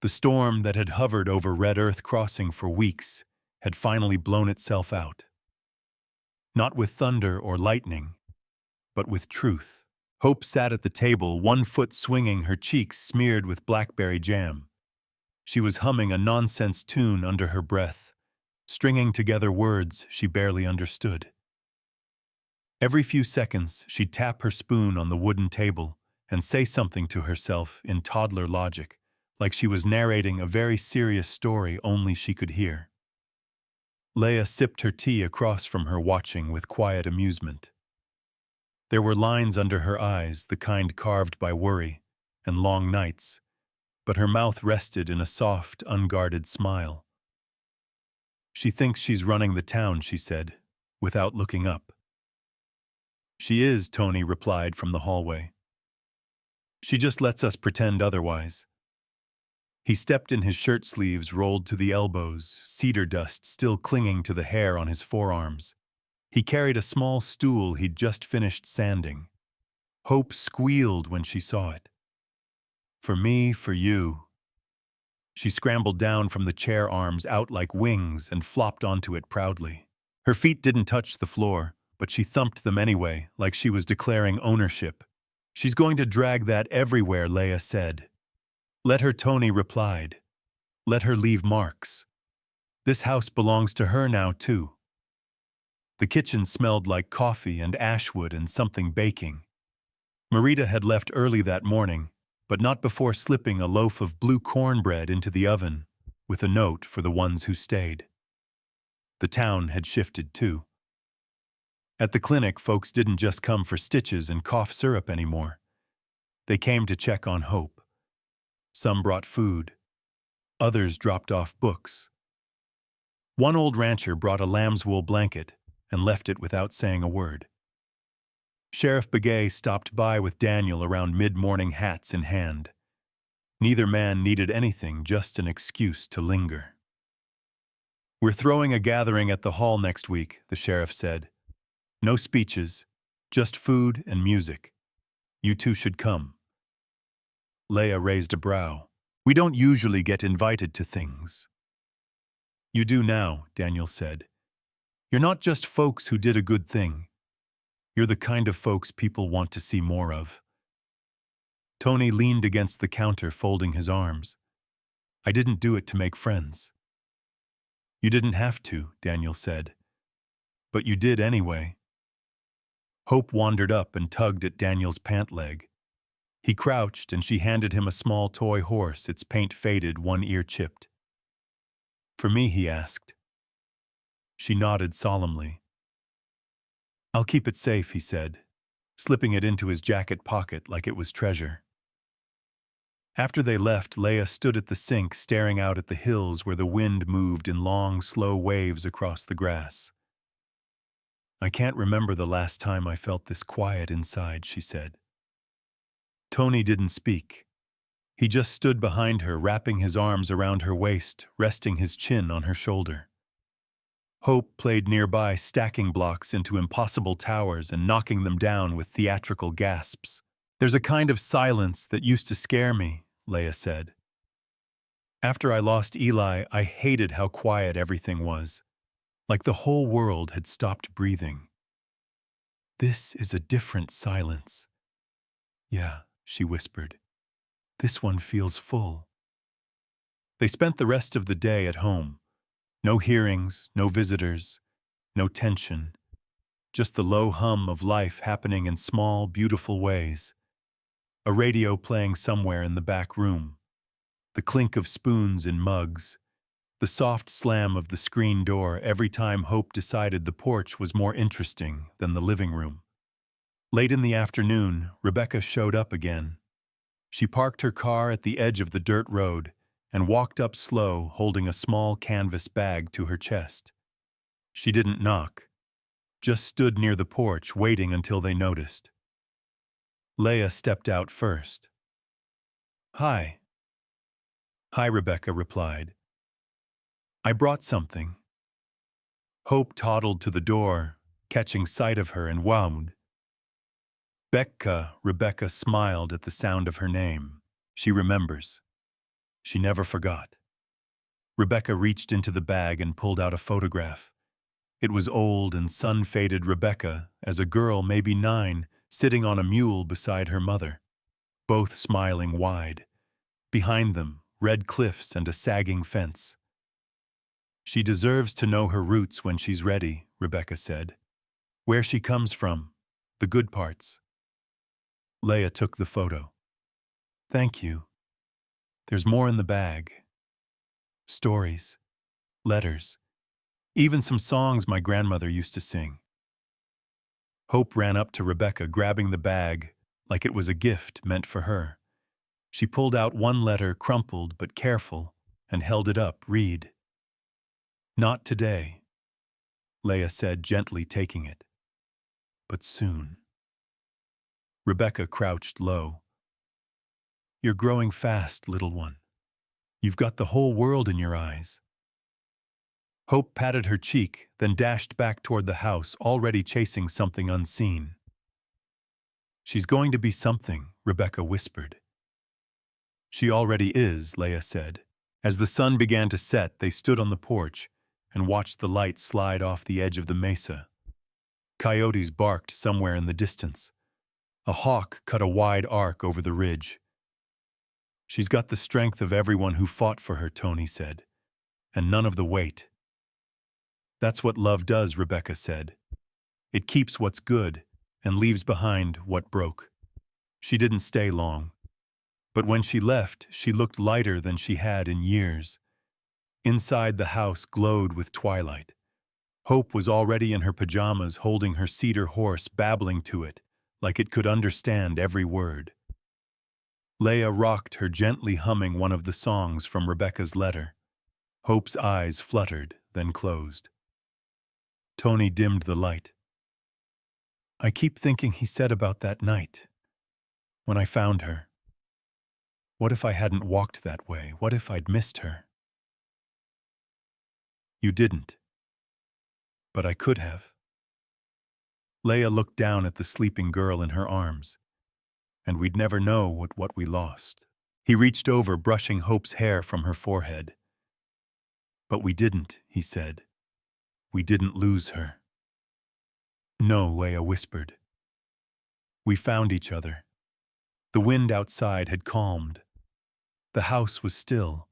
The storm that had hovered over Red Earth Crossing for weeks had finally blown itself out. Not with thunder or lightning, but with truth. Hope sat at the table, one foot swinging, her cheeks smeared with blackberry jam. She was humming a nonsense tune under her breath, stringing together words she barely understood. Every few seconds, she'd tap her spoon on the wooden table and say something to herself in toddler logic, like she was narrating a very serious story only she could hear. Leah sipped her tea across from her, watching with quiet amusement. There were lines under her eyes, the kind carved by worry and long nights, but her mouth rested in a soft, unguarded smile. "She thinks she's running the town," she said, without looking up. "She is," Tony replied from the hallway. "She just lets us pretend otherwise." He stepped in his shirt sleeves rolled to the elbows, cedar dust still clinging to the hair on his forearms. He carried a small stool he'd just finished sanding. Hope squealed when she saw it. For me, for you. She scrambled down from the chair arms out like wings and flopped onto it proudly. Her feet didn't touch the floor, but she thumped them anyway, like she was declaring ownership. She's going to drag that everywhere, Leia said. Let her, Tony replied. Let her leave marks. This house belongs to her now, too. The kitchen smelled like coffee and ashwood and something baking. Marita had left early that morning, but not before slipping a loaf of blue cornbread into the oven, with a note for the ones who stayed. The town had shifted too. At the clinic, folks didn't just come for stitches and cough syrup anymore. They came to check on Hope. Some brought food. Others dropped off books. One old rancher brought a lamb's wool blanket and left it without saying a word. Sheriff Begay stopped by with Daniel around mid-morning, hats in hand. Neither man needed anything, just an excuse to linger. We're throwing a gathering at the hall next week, the sheriff said. No speeches, just food and music. You two should come. Leia raised a brow. We don't usually get invited to things. You do now, Daniel said. You're not just folks who did a good thing. You're the kind of folks people want to see more of. Tony leaned against the counter, folding his arms. I didn't do it to make friends. You didn't have to, Daniel said. But you did anyway. Hope wandered up and tugged at Daniel's pant leg. He crouched and she handed him a small toy horse, its paint faded, one ear chipped. For me, he asked. She nodded solemnly. I'll keep it safe, he said, slipping it into his jacket pocket like it was treasure. After they left, Leia stood at the sink staring out at the hills where the wind moved in long, slow waves across the grass. I can't remember the last time I felt this quiet inside, she said. Tony didn't speak. He just stood behind her, wrapping his arms around her waist, resting his chin on her shoulder. Hope played nearby, stacking blocks into impossible towers and knocking them down with theatrical gasps. There's a kind of silence that used to scare me, Leia said. After I lost Eli, I hated how quiet everything was, like the whole world had stopped breathing. This is a different silence. Yeah, she whispered. This one feels full. They spent the rest of the day at home. No hearings, no visitors, no tension. Just the low hum of life happening in small, beautiful ways. A radio playing somewhere in the back room. The clink of spoons in mugs. The soft slam of the screen door every time Hope decided the porch was more interesting than the living room. Late in the afternoon, Rebecca showed up again. She parked her car at the edge of the dirt road and walked up slow, holding a small canvas bag to her chest. She didn't knock, just stood near the porch waiting until they noticed. Leia stepped out first. Hi. Hi, Rebecca replied. I brought something. Hope toddled to the door, catching sight of her and wowed. Becca, Rebecca smiled at the sound of her name. She remembers. She never forgot. Rebecca reached into the bag and pulled out a photograph. It was old and sun-faded Rebecca, as a girl maybe 9, sitting on a mule beside her mother, both smiling wide. Behind them, red cliffs and a sagging fence. She deserves to know her roots when she's ready, Rebecca said. Where she comes from, the good parts. Leia took the photo. Thank you. There's more in the bag. Stories, letters, even some songs my grandmother used to sing. Hope ran up to Rebecca, grabbing the bag like it was a gift meant for her. She pulled out one letter, crumpled but careful, and held it up. Read. Not today, Leia said, gently taking it. But soon. Rebecca crouched low. You're growing fast, little one. You've got the whole world in your eyes. Hope patted her cheek, then dashed back toward the house, already chasing something unseen. She's going to be something, Rebecca whispered. She already is, Leia said. As the sun began to set, they stood on the porch and watched the light slide off the edge of the mesa. Coyotes barked somewhere in the distance. A hawk cut a wide arc over the ridge. She's got the strength of everyone who fought for her, Tony said, and none of the weight. That's what love does, Rebecca said. It keeps what's good and leaves behind what broke. She didn't stay long. But when she left, she looked lighter than she had in years. Inside the house glowed with twilight. Hope was already in her pajamas, holding her cedar horse, babbling to it, like it could understand every word. Leia rocked her, gently humming one of the songs from Rebecca's letter. Hope's eyes fluttered, then closed. Tony dimmed the light. I keep thinking he said about that night, when I found her. What if I hadn't walked that way? What if I'd missed her? You didn't. But I could have. Leia looked down at the sleeping girl in her arms, and we'd never know what we lost. He reached over, brushing Hope's hair from her forehead. But we didn't, he said. We didn't lose her. No, Leia whispered. We found each other. The wind outside had calmed. The house was still,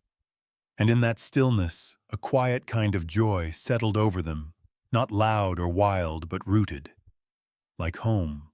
and in that stillness, a quiet kind of joy settled over them, not loud or wild, but rooted, like home.